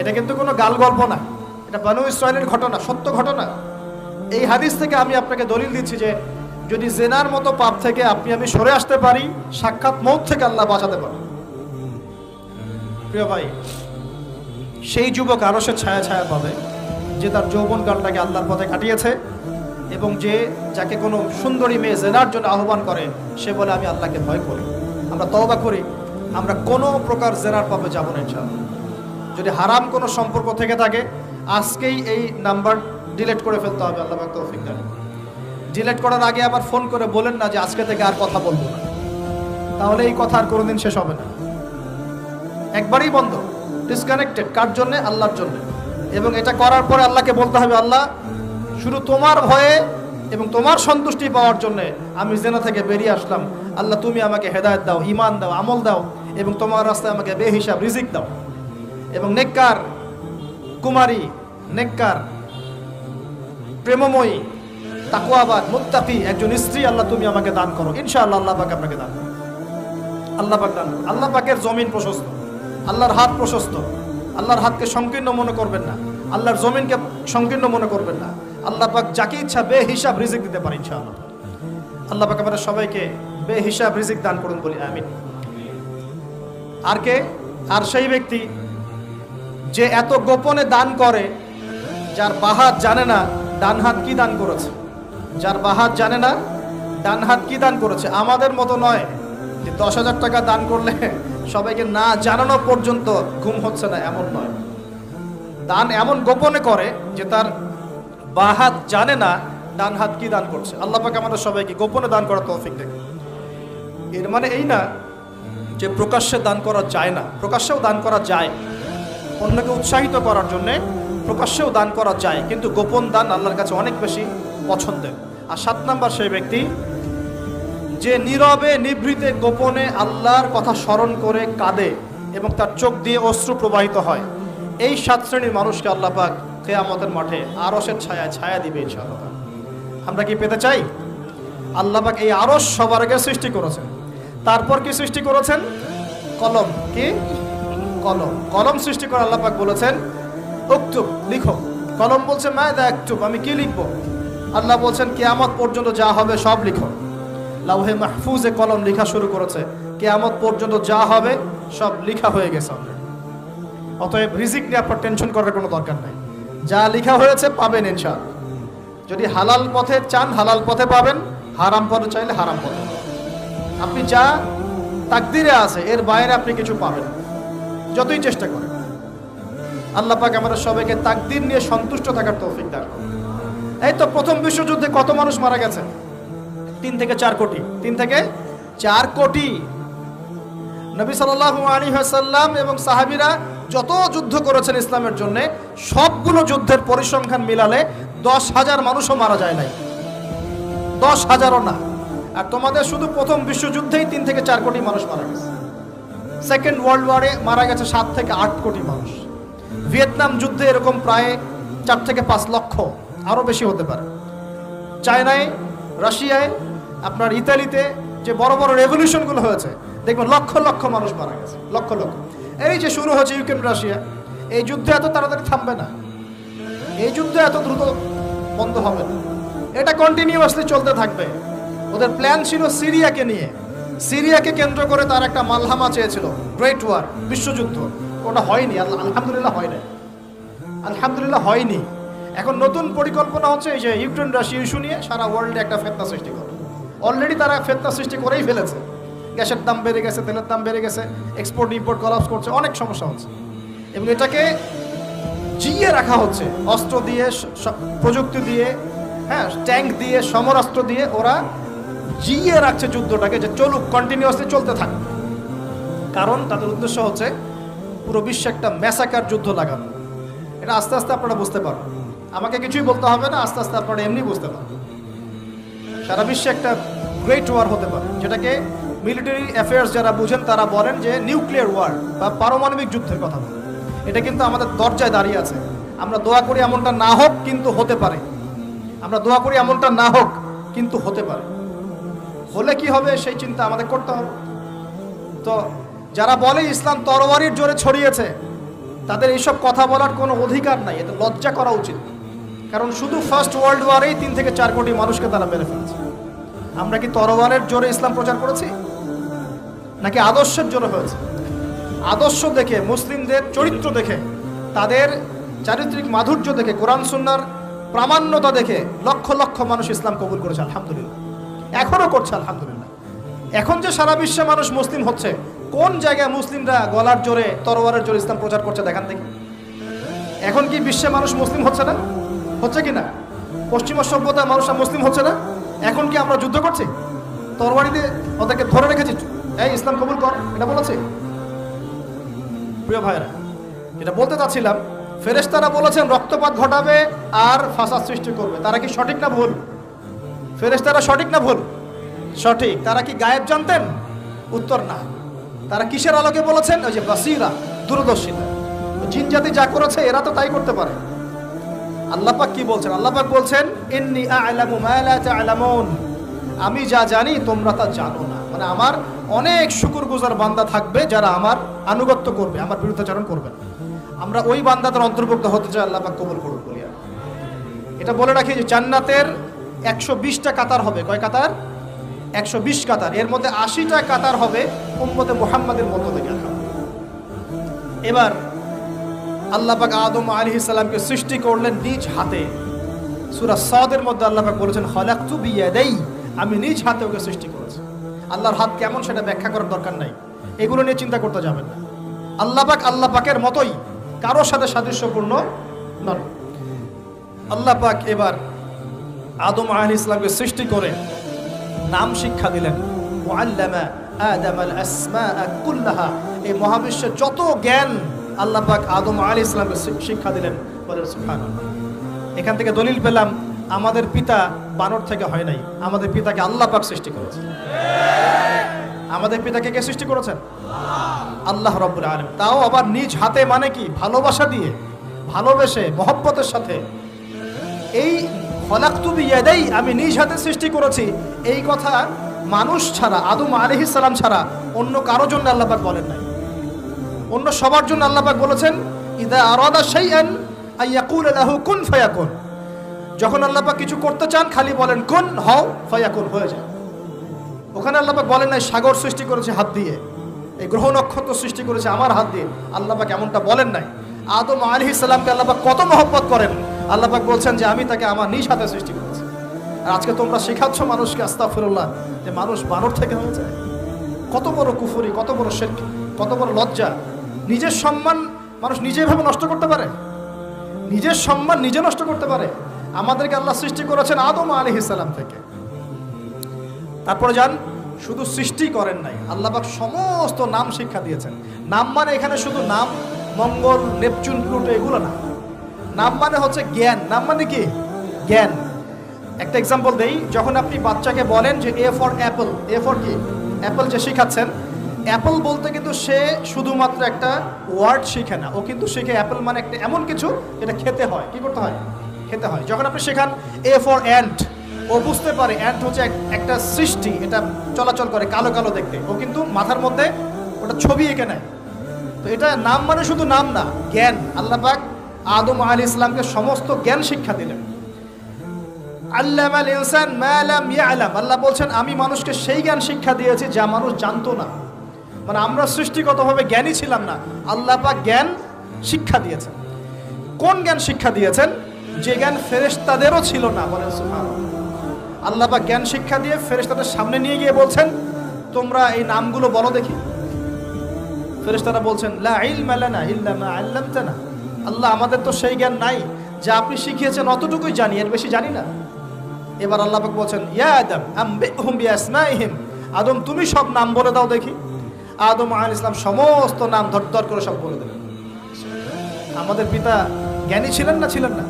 এটা কিন্তু কোনো গাল গল্প না, এটা বনু ইসরাইলের ঘটনা, সত্য ঘটনা। এই হাদিস থেকে আমি আপনাকে দলিল দিচ্ছি যে যদি জেনার মতো পাপ থেকে আমি সরে আসতে পারি, সাক্ষাৎ মৌত থেকে আল্লাহ বাঁচাতে পারে। প্রিয় ভাই, সেই যুবক আরশের ছায়া ছায়া পাবে যে তার যৌবনকালটাকে আল্লাহর পথে কাটিয়েছে, এবং যাকে কোনো সুন্দরী মেয়ে জেনার জন্য আহ্বান করে, সে বলে আমি আল্লাহকে ভয় করি। আমরা তওবা করি, আমরা কোনো প্রকার জেনার পাপে যাব না ইনশাআল্লাহ। যদি হারাম কোনো সম্পর্ক থেকে থাকে, আজকেই এই নাম্বার ডিলিট করে ফেলতে হবে। আল্লাহ পাক তৌফিক দান। ডিলিট করার আগে আবার ফোন করে বলেন না যে আজকে থেকে আর কথা বলবো না, তাহলে এই কথা আর কোনোদিন শেষ হবে না। একবারই বন্ধ, ডিসকানেক্টেড। কার জন্যে? আল্লাহর জন্য। এবং এটা করার পরে আল্লাহকে বলতে হবে, আল্লাহ শুধু তোমার ভয়ে এবং তোমার সন্তুষ্টি পাওয়ার জন্যে আমি জেনা থেকে বেরিয়ে আসলাম। আল্লাহ তুমি আমাকে হেদায়েত দাও, ঈমান দাও, আমল দাও, এবং তোমার রাস্তায় আমাকে বেহিসাব রিজিক দাও। এবং নেককার কুমারী, নেককার প্রেমময়ী, তাকওয়াবান, মুত্তাকি একজন স্ত্রী আল্লাহ তুমি আমাকে দান করো। ইনশাআল্লাহ আল্লাহ পাক আপনাকে দান করো। আল্লাহ পাক দান। আল্লাহ পাকের জমিন প্রশস্ত, আল্লাহর হাত প্রশস্ত। আল্লাহর হাতকে সংকীর্ণ মনে করবেন না, আল্লাহর জমিনকে সংকীর্ণ মনে করবেন না। আল্লাহ পাক যাকে ইচ্ছা বেহিসাব রিজিক দিতে পারে ইনশাআল্লাহ। আল্লাহ পাক আমাদের সবাইকে বেহিসাব রিজিক দান করুন বলি আমিন। আর কে? আর সেই ব্যক্তি যে এত গোপনে দান করে, যার বাহাত জানে না ডান হাত কি দান করেছে, যার বাহাত জানে না ডান হাত কি দান করেছে। আমাদের মতো নয় যে 10,000 টাকা দান করলে সবাইকে না জানানো পর্যন্ত ঘুম হচ্ছে না, এমন নয়। দান এমন গোপনে করে যে তার বাহাত জানে না ডান হাত কি দান করছে। আল্লাহ পাক আমাদের সবাইকে গোপনে দান করার তৌফিক দেন। এর মানে এই না যে প্রকাশ্যে দান করা যায় না, প্রকাশ্যেও দান করা যায়। অন্যকে উৎসাহিত করার জন্যে প্রকাশ্যেও দান করা যায়, কিন্তু গোপন দান আল্লাহর কাছে অনেক বেশি পছন্দের। আর 7 নাম্বার সেই ব্যক্তি যে নীরবে নিভৃতে গোপনে আল্লাহর কথা স্মরণ করে কাঁদে এবং তার চোখ দিয়ে অশ্রু প্রবাহিত হয়। এই 7 শ্রেণীর মানুষকে আল্লাহ পাক কিয়ামতের মাঠে আরশের ছায়ায় ছায়া দিবে ইনশাআল্লাহ। আমরা কি পেতে চাই? আল্লাহ পাক এই আরশ সবার আগে সৃষ্টি করেছেন। তারপর কি সৃষ্টি করেছেন? কলম। কি? কলম। কলম সৃষ্টি করে আল্লাহ পাক বলেছেন উকতুব, লিখো। কলম বলছে মাযা আকতুব, আমি কি লিখবো? আল্লাহ বলছেন কিয়ামত পর্যন্ত যা হবে সব লিখো। লাউহে মাহফুজে কলম লেখা শুরু করেছে, কিয়ামত পর্যন্ত যা হবে সব লেখা হয়ে গেছে। অতএব রিজিক নিয়ে আপনার টেনশন করার কোনো দরকার নাই। যা লেখা হয়েছে পাবেন ইনশাআল্লাহ। যদি হালাল পথে চান হালাল পথে পাবেন, হারাম পথে চাইলে হারাম পথে। আপনি যা তাকদিরে আছে এর বাইরে আপনি কিছু পাবেন, যতই চেষ্টা করেন। আল্লাহ পাক আমাদের সবাইকে তাকদির নিয়ে সন্তুষ্ট থাকার তৌফিক দান করুন। এই তো প্রথম বিশ্বযুদ্ধে কত মানুষ মারা গেছে? 3 থেকে 4 কোটি। 3 থেকে 4 কোটি। নবী সাল্লাল্লাহু আলাইহি ওয়াসাল্লাম এবং সাহাবীরা যত যুদ্ধ করেছেন ইসলামের জন্য, সবগুলো যুদ্ধের পরিসংখ্যান মিলালে 10,000 মানুষও মারা যায় নাই। 10,000ও না। আর তোমাদের শুধু প্রথম বিশ্বযুদ্ধেই 3 থেকে 4 কোটি মানুষ মারা গেছে। সেকেন্ড ওয়ার্ল্ড ওয়ারে মারা গেছে 7 থেকে 8 কোটি মানুষ। ভিয়েতনাম যুদ্ধে এরকম প্রায় 4 থেকে 5 লক্ষ, আরও বেশি হতে পারে। চায়নায়, রাশিয়ায়, আপনার ইতালিতে যে বড় বড় রেভলিউশনগুলো হয়েছে দেখবেন লক্ষ লক্ষ মানুষ মারা গেছে, লক্ষ লক্ষ। এই যে শুরু হয়েছে ইউক্রেন রাশিয়া, এই যুদ্ধ এত তাড়াতাড়ি থামবে না, এই যুদ্ধ এত দ্রুত বন্ধ হবে না, এটা কন্টিনিউয়াসলি চলতে থাকবে। ওদের প্ল্যান ছিল সিরিয়াকে নিয়ে, সিরিয়াকে কেন্দ্র করে তার একটা মালহামা চেয়েছিল, গ্রেট ওয়ার, বিশ্বযুদ্ধ। ওটা হয়নি, আলহামদুলিল্লাহ হয় না, আলহামদুলিল্লাহ হয়নি। এখন নতুন পরিকল্পনা হচ্ছে এই যে ইউক্রেন রাশিয়া ইস্যু নিয়ে সারা ওয়ার্ল্ডে একটা ফেতনা সৃষ্টি করে। অলরেডি তারা ফেতনা সৃষ্টি করেই ফেলেছে। গ্যাসের দাম বেড়ে গেছে, তেলের দাম বেড়ে গেছে, এক্সপোর্ট ইম্পোর্ট কলাপস করছে, অনেক সমস্যা হচ্ছে। এবং এটাকে জিয়ে রাখা হচ্ছে অস্ত্র দিয়ে, প্রযুক্তি দিয়ে, হ্যাঁ, ট্যাঙ্ক দিয়ে, সমরাস্ত্র দিয়ে ওরা জিয়ে রাখছে যুদ্ধটাকে, যে চলুক, কন্টিনিউয়াসলি চলতে থাকবে। কারণ তাদের উদ্দেশ্য হচ্ছে পুরো বিশ্বে একটা ম্যাসাকার যুদ্ধ লাগানো। এটা আস্তে আস্তে আপনারা বুঝতে পারবেন, আমাকে কিছুই বলতে হবে না, আস্তে আস্তে আপনারা এমনি বুঝতে পারবেন। সারা বিশ্বে একটা গ্রেট ওয়ার হতে পারে, যেটাকে মিলিটারি অ্যাফেয়ার্স যারা বুঝেন তারা বলেন যে নিউক্লিয়ার ওয়ার বা পারমাণবিক যুদ্ধের কথা বলেন। এটা কিন্তু আমাদের দরজায় দাঁড়িয়ে আছে। আমরা দোয়া করি এমনটা না হোক, কিন্তু হতে পারে। আমরা দোয়া করি এমনটা না হোক, কিন্তু হতে পারে। হলে কি হবে সেই চিন্তা আমাদের করতে হবে। তো যারা বলে ইসলাম তরবারির জোরে ছড়িয়েছে, তাদের এইসব কথা বলার কোনো অধিকার নাই, এতে লজ্জা করা উচিত। কারণ শুধু ফার্স্ট ওয়ার্ল্ড ওয়ারেই 3 থেকে 4 কোটি মানুষকে তারা মেরে ফেলেছে। আমরা কি তরবারের জোরে ইসলাম প্রচার করেছি, নাকি আদর্শের জোরে হয়েছে? আদর্শ দেখে, মুসলিমদের চরিত্র দেখে, তাদের চারিত্রিক মাধুর্য দেখে, কোরআন সুন্নাহর প্রামাণ্যতা দেখে লক্ষ লক্ষ মানুষ ইসলাম কবুল করেছে, আলহামদুলিল্লাহ। এখনও করছে, আলহামদুলিল্লাহ। এখন যে সারা বিশ্বে মানুষ মুসলিম হচ্ছে, কোন জায়গায় মুসলিমরা গলার জোরে, তরবারের জোরে ইসলাম প্রচার করছে দেখান দেখি। এখন কি বিশ্বে মানুষ মুসলিম হচ্ছে না? হচ্ছে কি না? পশ্চিমা সভ্যতার মানুষরা মুসলিম হচ্ছে না? এখন কি আমরা যুদ্ধ করছি, তরবারি দিয়ে ওদেরকে ধরে রেখেছি, এই ইসলাম কবুল কর, এটা বলেছে? প্রিয় ভাইরা, এটা বলতে চাচ্ছিলাম, ফেরেশতারা বলেছেন রক্তপাত ঘটাবে আর ফাসাদ সৃষ্টি করবে। তারা কি সঠিক না ভুল? ফেরেশতারা সঠিক না ভুল? সঠিক। তারা কি গায়েব জানতেন? উত্তর না। তারা কিসের আলোকে বলেছেন? ওই যে বাসিরা, দূরদর্শিতা। জিন জাতি যা করেছে এরা তো তাই করতে পারে। আল্লাহ পাক কি বলছেন? আল্লাহ পাক বলছেন ইন্নী আ'লামু মা লা তা'লামুন, আমি যা জানি তোমরা তা জানো না। মানে আমার অনেক শুকরগুজার বান্দা থাকবে যারা আমার আনুগত্য করবে, আমার বিরুদ্ধাচরণ করবে না। আমরা ওই বান্দাদের অন্তর্ভুক্ত হতে চাই, আল্লাহ পাক কবুল করুন বলি। এটা বলে রাখি যে জান্নাতের 120টা কাতার হবে। কয় কাতার? 120 কাতার। এর মধ্যে 80টা কাতার হবে উম্মতে মুহাম্মাদের মধ্য থেকে। এবার আল্লাহ পাক আদম আলাইহিস সালামকে সৃষ্টি করলেন নিজ হাতে। সূরা সাদের মধ্যে আল্লাহ পাক বলেছেন খালাকতু বিয়াদাই, আমি নিজ হাতে ওকে সৃষ্টি করেছি। আল্লাহর হাত কেমন সেটা ব্যাখ্যা করার দরকার নাই, এগুলো নিয়ে চিন্তা করতে যাবেন না। আল্লাহ পাকের মতোই, কারোর সাথে সাদৃশ্যপূর্ণ নন। আল্লাহ পাক এবার আদম আলাইহিস সালামকে সৃষ্টি করে নাম শিক্ষা দিলেন। ওয়াল্লামা আদামাল আসমাআ কুল্লাহা, এই মহাবিশ্বের যত জ্ঞান আল্লাহ পাক আদম আলাইহিস সালামকে শিক্ষা দিলেন। বলেন সুবহানাল্লাহ। এখান থেকে দলিল পেলাম আমাদের পিতা বানর থেকে হয় নাই, আমাদের পিতাকে আল্লাহ পাক সৃষ্টি করেছেন। আমাদের পিতাকে কে সৃষ্টি করেছেন? আল্লাহ রাব্বুল আলামিন। তাও আবার নিজ হাতে, মানে কি? ভালোবাসা দিয়ে, ভালোবেসে, মহব্বতের সাথে। এই খলাকতু বিয়াদাই, আমি নিজ হাতে সৃষ্টি করেছি, এই কথা মানুষ ছাড়া, আদম আলাইহিস সালাম ছাড়া অন্য কারোর জন্য আল্লাহ পাক বলেন নাই। অন্য সবার জন্য আল্লাহ পাক বলেছেন ইদা আরাদা শাইআন আইয়াকুল লাহু কুন ফায়াকুন। যখন আল্লাহ পাক কিছু করতে চান খালি বলেন কুন, হও, ফায়াকুন, হয়ে যায়। ওখানে আল্লাহ পাক বলেন নাই সাগর সৃষ্টি করেছে হাত দিয়ে, এই গ্রহ নক্ষত্র সৃষ্টি করেছে আমার হাত দিয়ে। আল্লাহ পাক এমনটা বলেন নাই। আদম আলাইহিস সালামকে আল্লাহ পাক কত মহব্বত করেন, আল্লাহ পাক বলছেন যে আমি তাকে আমার নিজ হাতে সৃষ্টি করেছি। আর আজকে তোমরা শেখাচ্ছ মানুষকে, আস্তাগফিরুল্লাহ, যে মানুষ বানর থেকে হয়ে যায়। কত বড় কুফরি, কত বড় শিরক, কত বড় লজ্জা। নিজের সম্মান মানুষ নিজেভাবে নষ্ট করতে পারে, নিজের সম্মান নিজে নষ্ট করতে পারে। আমাদেরকে আল্লাহ সৃষ্টি করেছেন আদম আলাইহিস সালাম থেকে। তারপরে যান, শুধু সৃষ্টি করেন নাই, আল্লাহ পাক সমস্ত নাম শিক্ষা দিয়েছেন। নাম মানে এখানে শুধু নাম, মঙ্গল, নেপচুন, প্লুটো এগুলো না। নাম মানে হচ্ছে জ্ঞান। নাম মানে কি? জ্ঞান। একটা এক্সাম্পল দেই, যখন আপনি বাচ্চাকে বলেন যে A for Apple, A for কি অ্যাপল যে শেখাচ্ছেন, অ্যাপল বলতে কিন্তু সে শুধুমাত্র একটা ওয়ার্ড শিখে না, ও কিন্তু শিখে অ্যাপল মানে একটা এমন কিছু যেটা খেতে হয়। কি করতে হয়? খেতে হয়। যখন আপনি শেখান এ ফর অ্যান্ট, ও বুঝতে পারে অ্যান্ট হচ্ছে একটা সৃষ্টি, এটা চলাচল করে, কালো কালো দেখতে, ও কিন্তু মাথার মধ্যে ওটা ছবি এঁকে নেয়। তো এটা নাম মানে শুধু নাম না, জ্ঞান। আল্লাহ পাক আদম আলাইহিস সালামকে সমস্ত জ্ঞান শিক্ষা দিলেন। আল্লামাল ইনসান মা লাম ইয়ালাম, আল্লাহ বলছেন আমি মানুষকে সেই জ্ঞান শিক্ষা দিয়েছি যা মানুষ জানতো না। মানে আমরা সৃষ্টিগতভাবে জ্ঞানী ছিলাম না, আল্লাহ পাক জ্ঞান শিক্ষা দিয়েছেন। কোন জ্ঞান শিক্ষা দিয়েছেন? যে জ্ঞান ফেরেশতাদেরও ছিল না। বলেন সুবহানাল্লাহ। আল্লাহ পাক জ্ঞান শিক্ষা দিয়ে ফেরেশতাদের সামনে নিয়ে গিয়ে বলছেন তোমরা এই নামগুলো বলো দেখি। ফেরেশতারা বলছেন লা ইলমা লানা ইল্লা মা আল্লামতানা, আল্লাহ আমাদের তো সেই জ্ঞান নাই, যা আপনি শিখিয়েছেন অতটুকুই জানি, এর বেশি জানি না। এবার আল্লাহ পাক বলছেন ইয়া আদম আম্বিহুম বিআসমাইহিম, আদম তুমি সব নাম বলে দাও দেখি। আদম আলাইহিস সালাম সমস্ত নাম ধর করে সব বলে দিলেন। আমাদের পিতা জ্ঞানী ছিলেন না? ছিলেন না।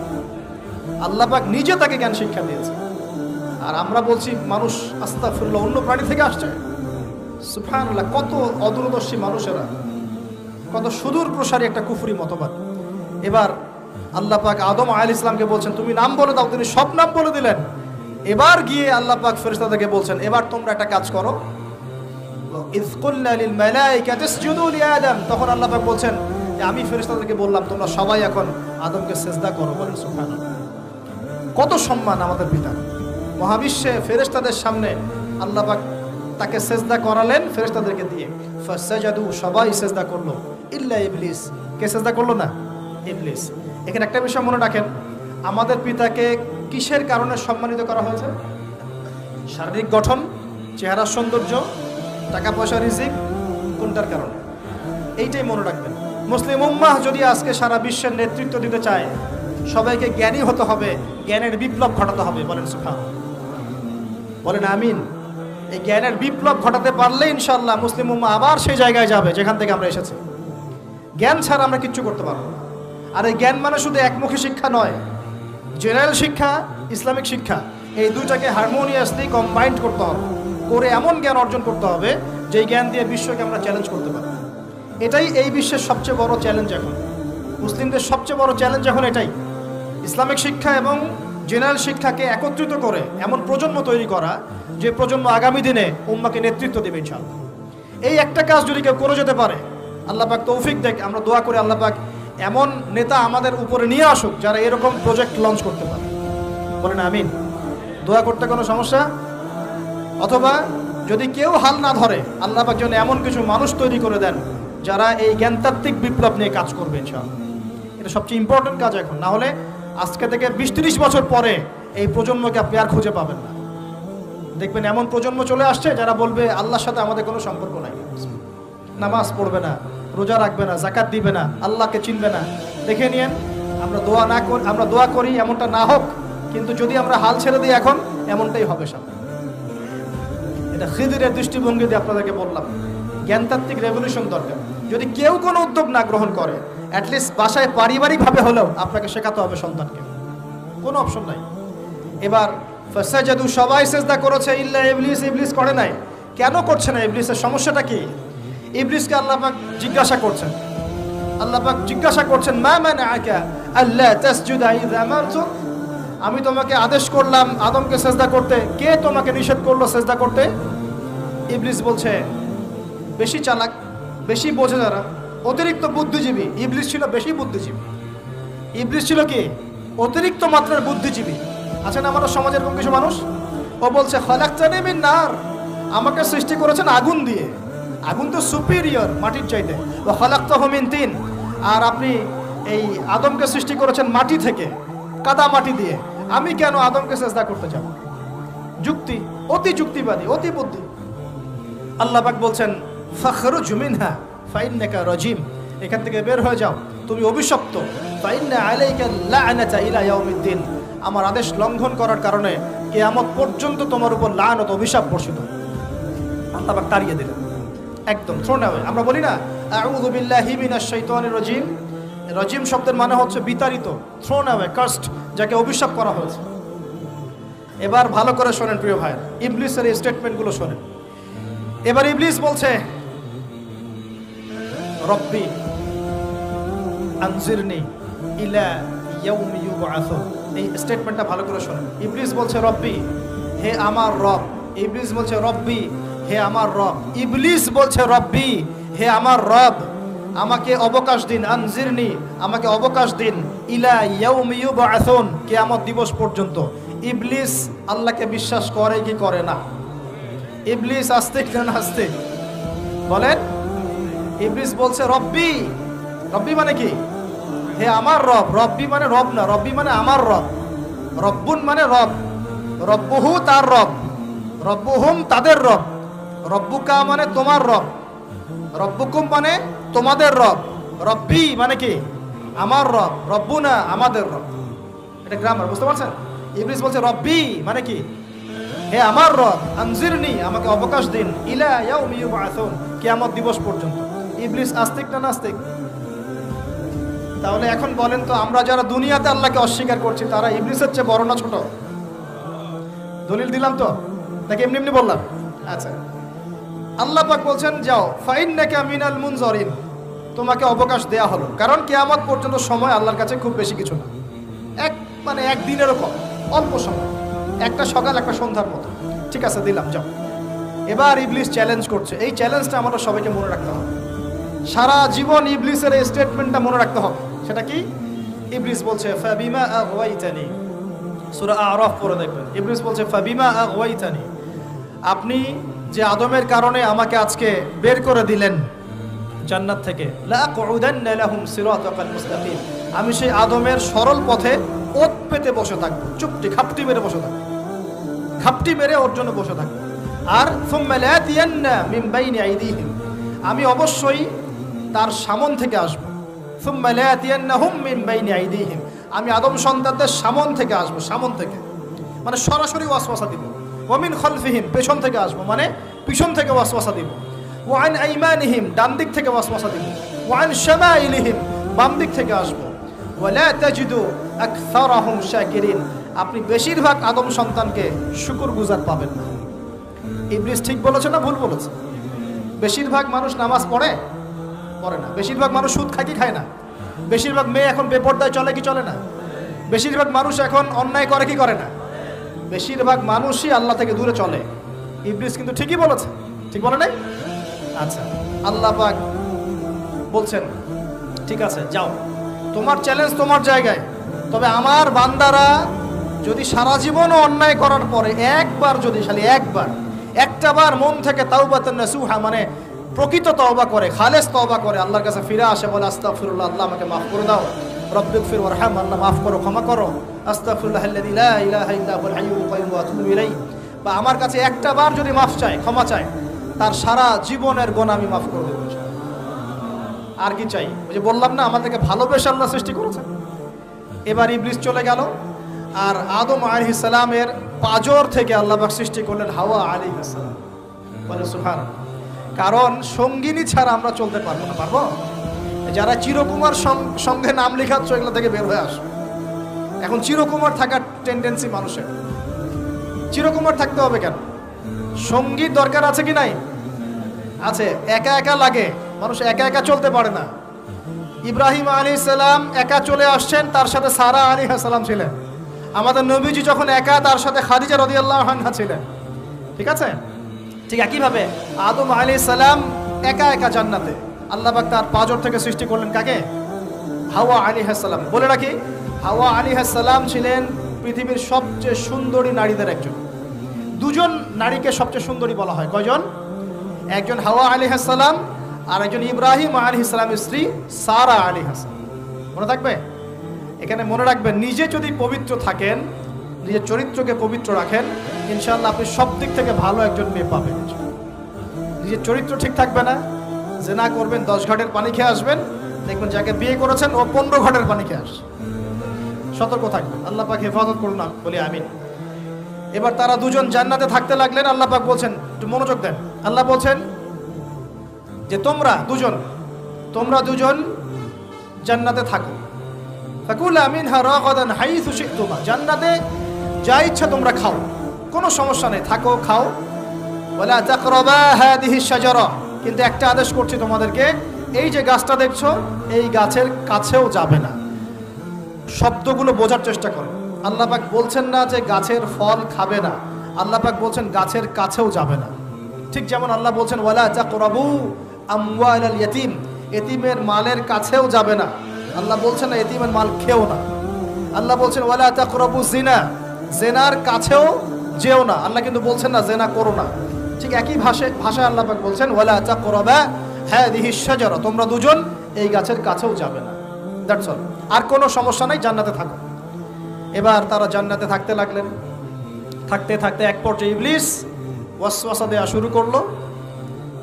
আল্লাহ পাক নিজে তাকে জ্ঞান শিক্ষা দিয়েছে। আর আমরা বলছি মানুষ আস্তাগফিরুল্লাহ অন্য প্রাণী থেকে আসছে। সুবহানাল্লাহ, কত অদূরদর্শী মানুষেরা, কত সুদূর প্রসারী একটা কুফরি মতবাদ। এবার আল্লাহ পাক আদম আলাইহিস সালামকে বলছেন তুমি নাম বলে দাও, তিনি সব নাম বলে দিলেন। এবার গিয়ে আল্লাহ পাক ফেরেশতাদেরকে বলছেন এবার তোমরা একটা কাজ করো, ইয কুলনা লিল মালাইকাতি ইসজুদু লি আদম, তখন আল্লাহ পাক বলছেন যে আমি ফেরেশতাদেরকে বললাম তোমরা সবাই এখন আদমকে সিজদা করো। বলেন সুবহানাল্লাহ। কত সম্মান আমাদের পিতা। মহাবিশ্বে ফেরেশতাদের সামনে আল্লাহ পাক তাকে সিজদা করালেন ফেরেশতাদেরকে দিয়ে। ফাসাজাদু, সবাই সিজদা করলো, ইল্লা ইবলিস। কে সিজদা করলো না? ইবলিস। এখানে একটা বিষয় মনে রাখেন, আমাদের পিতাকে কিসের কারণে সম্মানিত করা হয়েছে? শারীরিক গঠন, চেহারার সৌন্দর্য, টাকা পয়সা, রিজিক, কোনটার কারণে? এইটাই মনে রাখবেন। মুসলিম উম্মাহ যদি আজকে সারা বিশ্বের নেতৃত্ব দিতে চায়, সবাইকে জ্ঞানী হতে হবে, জ্ঞানের বিপ্লব ঘটাতে হবে। বলেন সুবহানাল্লাহ, বলেন আমিন। এই জ্ঞানের বিপ্লব ঘটাতে পারলে ইনশাআল্লাহ মুসলিম উম্মাহ আবার সেই জায়গায় যাবে যেখান থেকে আমরা এসেছি। জ্ঞান ছাড়া আমরা কিচ্ছু করতে পারবো না। আর এই জ্ঞান মানে শুধু একমুখী শিক্ষা নয়, জেনারেল শিক্ষা, ইসলামিক শিক্ষা, এই দুইটাকে হারমোনিয়াসলি কম্বাইন্ড করতে হবে, করে এমন জ্ঞান অর্জন করতে হবে যে জ্ঞান দিয়ে বিশ্বকে আমরা চ্যালেঞ্জ করতে পারি। এটাই এই বিশ্বের সবচেয়ে বড় চ্যালেঞ্জ এখন, মুসলিমদের সবচেয়ে বড় চ্যালেঞ্জ এখন এটাই, ইসলামিক শিক্ষা এবং জেনারেল শিক্ষাকে একত্রিত করে এমন প্রজন্ম তৈরি করা যে প্রজন্ম আগামী দিনে উম্মাকে নেতৃত্ব দেবে ইনশাআল্লাহ। এই একটা কাজ যদি কেউ করে যেতে পারে, আল্লাহ পাক তৌফিক দেখ, আমরা দোয়া করি আল্লাহ পাক এমন নেতা আমাদের উপরে নিয়ে আসুক যারা এরকম প্রজেক্ট লঞ্চ করতে পারে। বলেন আমিন। দোয়া করতে কোনো সমস্যা? অথবা যদি কেউ হাল না ধরে, আল্লাহ পাক যেন এমন কিছু মানুষ তৈরি করে দেন যারা এই জ্ঞানতাত্ত্বিক বিপ্লব নিয়ে কাজ করবে ইনশাআল্লাহ। এটা সবচেয়ে ইম্পর্টেন্ট কাজ এখন, না হলে আজকে থেকে 20-30 বছর পরে এই প্রজন্মকে আপনি আর খুঁজে পাবেন না। দেখবেন এমন প্রজন্ম চলে আসছে যারা বলবে আল্লাহর সাথে আমাদের কোনো সম্পর্ক নাই, নামাজ পড়বে না, রোজা রাখবে না, যাকাত দিবে না, আল্লাহকে চিনবে না। দেখে নিয়েন, আমরা দোয়া করি এমনটা না হোক, কিন্তু যদি আমরা হাল ছেড়ে দিই এখন এমনটাই হবে সামনে। এটা খিদিরের দৃষ্টিভঙ্গি দিয়ে আপনাদেরকে বললাম, জ্ঞানতাত্ত্বিক রেভলিউশন দরকার। যদি কেউ কোনো উদ্যোগ না গ্রহণ করে, অ্যাটলিস্ট বাসায় পারিবারিকভাবে হলেও আপনাকে শেখাতে হবে সন্তানকে, কোনো অপশন নাই। এবার ফাসাজাদু, সবাই সিজদা করেছে, ইল্লা ইবলিস, ইবলিস করে নাই। কেন করছে না ইবলিসের সমস্যাটা কি? ইবলিসকে আল্লাহ পাক জিজ্ঞাসা করছেন, আল্লাহ পাক জিজ্ঞাসা করছেন মা মানাআকা আল্লা তাসজুদা ইযা আমারতুক, আমি তোমাকে আদেশ করলাম আদমকে সিজদা করতে, কে তোমাকে নিষেধ করলো সিজদা করতে? ইবলিস বলছে বেশি চালাক, বেশি বোঝে যারা, অতিরিক্ত বুদ্ধিজীবী। ইবলিস ছিল বেশি বুদ্ধিজীবী। ইবলিস ছিল কি? অতিরিক্ত মাত্রার বুদ্ধিজীবী। আছেন আমাদের সমাজের এরকম কিছু মানুষ, ও বলছে খালাকতানি মিন নার, আমাকে সৃষ্টি করেছেন আগুন দিয়ে, আগুন তো সুপিরিয়র মাটির চাইতে। ও খালাকতাহু মিন তিন, আর আপনি এই আদমকে সৃষ্টি করেছেন মাটি থেকে, কাদা মাটি দিয়ে, আমি কেন আদমকে সিজদা করতে যাব? যুক্তি, অতি যুক্তিবাদী, অতি বুদ্ধি। আল্লাহ পাক বলছেন ফাখরুজ মিনহা ফাইন্নাকা রাজিম, এখান থেকে বের হয়ে যাও, তুমি অভিশপ্ত। ফাইন্না আলাইকা লা'নাতা ইলা ইয়াউমিদ্দিন, আমার আদেশ লঙ্ঘন করার কারণে কিয়ামত পর্যন্ত তোমার উপর লানত, অভিশাপ বর্ষিত। আল্লাহ পাক তাড়িয়ে দিলেন, একদম থ্রোন অ্যাওয়ে। আমরা বলি না আউযু বিল্লাহি মিনাশ শাইতানির রাজিম, রাজিম শব্দের মানে হচ্ছে বিতাড়িত, থ্রোন অ্যাওয়ে, কার্সড, যাকে অভিশাপ করা হয়েছে। এবার ভালো করে শোনেন প্রিয় ভাই, ইবলিসের এই স্টেটমেন্টগুলো শোনেন। এবার ইবলিস বলছে রব্বি আনজিরনি ইলা ইয়াউমি ইউবআসুন। এই স্টেটমেন্টটা ভালো করে শোনেন। ইবলিস বলছে রব্বি, হে আমার রব। ইবলিস বলছে রব্বি, হে আমার রব। ইবলিস বলছে রব্বি, হে আমার রব, আমাকে অবকাশ দিন। আনজিরনি, আমাকে অবকাশ দিন। ইলা ইয়াউমি ইউবআসুন, কিয়ামত দিবস পর্যন্ত। ইবলিস আল্লাহকে বিশ্বাস করে কি করে না? ইবলিস আস্তিক না নাস্তিক বলেন? ইবলিস বলছে রব্বি। রব্বি মানে কি? হে আমার রব। রব্বি মানে রব না, রব্বি মানে আমার রব। রব্বুন মানে রব, রব্বুহু তার রব, রব্বুহুম তাদের রব, রব্বুকা মানে তোমার রব, রব্বুকুম মানে তোমাদের রব, রব্বি মানে কি? আমার রব, রব্বুনা আমাদের রব। এটা গ্রামার, বুঝতে পারছেন? ইবলিস বলছে রব্বি মানে কি? হে আমার রব, আনজিরনি, আমাকে অবকাশ দিন, ইলা ইয়াউমি ইউবআসুন, কিয়ামত দিবস পর্যন্ত। ইবলিস আস্তিক না নাস্তিক? তাহলে এখন বলেন তো, আমরা যারা দুনিয়াতে আল্লাহকে অস্বীকার করছি তারা ইবলিসের চেয়ে বড় না ছোট? দলিল দিলাম তো নাকি এমনি এমনি বললাম? আচ্ছা, আল্লাহ পাক বলছেন যাও, ফাইন্নাকা মিনাল মুনজারিন, তোমাকে অবকাশ দেয়া হলো। কারণ কিয়ামত পর্যন্ত সময় আল্লাহর কাছে খুব বেশি কিছু না, একদিনেরও কম, অল্প সময়, একটা সকাল একটা সন্ধ্যার মতো। ঠিক আছে, দিলাম, যাও। এবার ইবলিস চ্যালেঞ্জ করছে। এই চ্যালেঞ্জটা আমরা সবাইকে মনে রাখতে হবে, সারা জীবন ইবলিসের এই স্টেটমেন্টটা মনে রাখতে হবে। সেটা কি? ইবলিস বলছে ফাবিমা আগওয়াইতানি, সূরা আরাফ পড়ে দেখবেন। ইবলিস বলছে ফাবিমা আগওয়াইতানি, আপনি যে আদমের কারণে আমাকে আজকে বের করে দিলেন জান্নাত থেকে, লাআকুদান্না লাহুম সিরাতাকাল মুস্তাকিম, আমি সেই আদমের সরল পথে ওত পেতে বসে থাকবো, চুপটি ঘাপটি মেরে বসে থাকবো, ঘাপটি মেরে ওর জন্য বসে থাকবো। আর সুম্মা লাতিয়ান্না মিন বাইনি আইদিহিম, আমি অবশ্যই তার সামন থেকে আসবো। সুম্মা লাতিয়ান্নাহুম মিন বাইনি আইদিহিম, আমি আদম সন্তানদের সামন থেকে আসবো, সামন থেকে মানে সরাসরি ওয়াসওয়াসা দিব। ওয়া মিন খালফিহিম, পেছন থেকে আসবো মানে পিছন থেকে ওয়াসওয়াসা দিব। ওয়া আন আইমানিহিম, ডান দিক থেকে ওয়াসওয়াসা দিব। ওয়া আন শামাইলিহিম, বাম দিক থেকে আসবো। ওয়ালা তাজিদু আকসারাহুম শাকিরিন, আপনি বেশিরভাগ আদম সন্তানকে শুকরগুজার পাবেন না। ইবলিস ঠিক বলেছে না ভুল বলেছে? বেশিরভাগ মানুষ নামাজ পড়ে না, বেশিরভাগ মানুষ সুদ খায় কি খায় না, বেশিরভাগ মেয়ে এখন বেপরদায় চলে কি চলে না, বেশিরভাগ মানুষ এখন অন্যায় করে কি করে না, বেশিরভাগ মানুষই আল্লাহ থেকে দূরে চলে। ইবলিস কিন্তু ঠিকই বলেছে, ঠিক বলে নাই? আচ্ছা, আল্লাহ পাক বলছেন ঠিক আছে যাও, তোমার চ্যালেঞ্জ তোমার জায়গায়, তবে আমার বান্দারা যদি সারা জীবনও অন্যায় করার পরে একবার, যদি খালি একটা বার মন থেকে তাওবাতান নাসুহা মানে প্রকৃত তওবা করে, খালেস তওবা করে, আল্লাহর কাছে ফিরে আসে, বলে আস্তাগফিরুল্লাহ, আল্লাহ আমাকে মাফ করে দাও, রব্বিগফির ওয়ারহাম, আল্লাহ মাফ করো, ক্ষমা করো, আস্তাগফিরুল্লাহাল্লাযী লা ইলাহা ইল্লা হুয়াল হাইয়ুল কাইয়্যুম ওয়া আতুবু ইলাইহি, বা আমার কাছে একটা বার যদি মাফ চায়, ক্ষমা চায়, তার সারা জীবনের গুনাহ আমি মাফ করে দেব। আর কি চাই? ওই যে বললাম না, আমাদেরকে ভালোবেসে আল্লাহ সৃষ্টি করেছেন। এবার ইবলিস চলে গেল, আর আদম আলাইহিস সালামের পাঁজর থেকে আল্লাহ পাক সৃষ্টি করলেন হাওয়া আলাইহিস সালাম। বলে সুবহানাল্লাহ। কারণ সঙ্গিনী ছাড়া আমরা চলতে পারবো না। পারবো? যারা চিরকুমার সঙ্গে নাম লেখাচ্ছ, এগুলো থেকে বের হয়ে আসো। এখন চিরকুমার থাকার টেন্ডেন্সি মানুষের, চিরকুমার থাকতে হবে কেন? সঙ্গী দরকার আছে কি নাই? আছে। একা একা লাগে, মানুষ একা একা চলতে পারে না। ইব্রাহিম আলাইহিস সালাম একা চলে আসছেন, তার সাথে সারা আলাইহিস সালাম ছিলেন। আমাদের নবীজি যখন একা, তার সাথে খাদিজা রাদিয়াল্লাহু আনহা ছিলেন। ঠিক আছে? ঠিক একইভাবে আদম আলাইহিস সালাম একা একা জান্নাতে, আল্লাহ পাক তার পাঁজর থেকে সৃষ্টি করলেন কাকে? হাওয়া আলাইহিস সালাম। বলে রাখি, হাওয়া আলাইহিস সালাম ছিলেন পৃথিবীর সবচেয়ে সুন্দরী নারীদের একজন। দুজন নারীকে সবচেয়ে সুন্দরী বলা হয়। কয়জন? একজন হাওয়া আলাইহিস সালাম, আর একজন ইব্রাহিম আলাইহিস সালামের স্ত্রী সারা আলাইহিস সালাম। মনে থাকবে? এখানে মনে রাখবেন, নিজে যদি পবিত্র থাকেন, নিজের চরিত্রকে পবিত্র রাখেন, ইনশাআল্লাহ আপনি সব দিক থেকে ভালো একজন মেয়ে পাবেন। নিজের চরিত্র ঠিক থাকবে না, জিনা করবেন, 10 ঘাটের পানি খেয়ে আসবেন, দেখবেন যাকে বিয়ে করেছেন ও 15 ঘাটের পানি খেয়ে আসে। সতর্ক থাকবেন, আল্লাহ পাক হেফাজত করুন, বলি আমিন। এবার তারা দুজন জান্নাতে থাকতে লাগলেন। আল্লাহ পাক বলছেন, একটু মনোযোগ দেন, আল্লাহ বলছেন যে তোমরা দুজন জান্নাতে থাকো। ফাকুলা মিনহা রাগাদান হাইসু শি'তুমা, জান্নাতে যা ইচ্ছা তোমরা খাও, কোনো সমস্যা নেই, থাকো খাও। ওয়ালা তাকরাবা হাদিহি শাজারা, কিন্তু একটা আদেশ করছি তোমাদেরকে, এই যে গাছটা দেখছো এই গাছের কাছেও যাবে না। শব্দগুলো বোঝার চেষ্টা করো। আল্লাহ পাক বলছেন না যে গাছের ফল খাবে না, আল্লাহ পাক বলছেন গাছের কাছেও যাবে না। ঠিক যেমন আল্লাহ বলছেন ওয়ালা তাকরাবু আমওয়ালাল ইয়াতীম, এতিমের মালের কাছেও যাবে না। আল্লাহ বলছেন না এতিমের মাল খেও না। আল্লাহ বলছেন ওয়ালা তাকরাবু জিনা, জেনার কাছেও যেও না। আল্লাহ কিন্তু বলছেন না জেনা করো না। ঠিক একই ভাষায় আল্লাহ পাক বলছেন ওয়ালা তাকরাবা হাদিহি শাজারা, তোমরা দুজন এই গাছের কাছেও যাবে না। That's all. আর কোনো সমস্যা নাই, জান্নাতে থাকো। এবার তারা জান্নাতে থাকতে লাগলেন। থাকতে থাকতে এক পর্যায়ে ইবলিস ওয়াসওয়াসা দেওয়া শুরু করলো।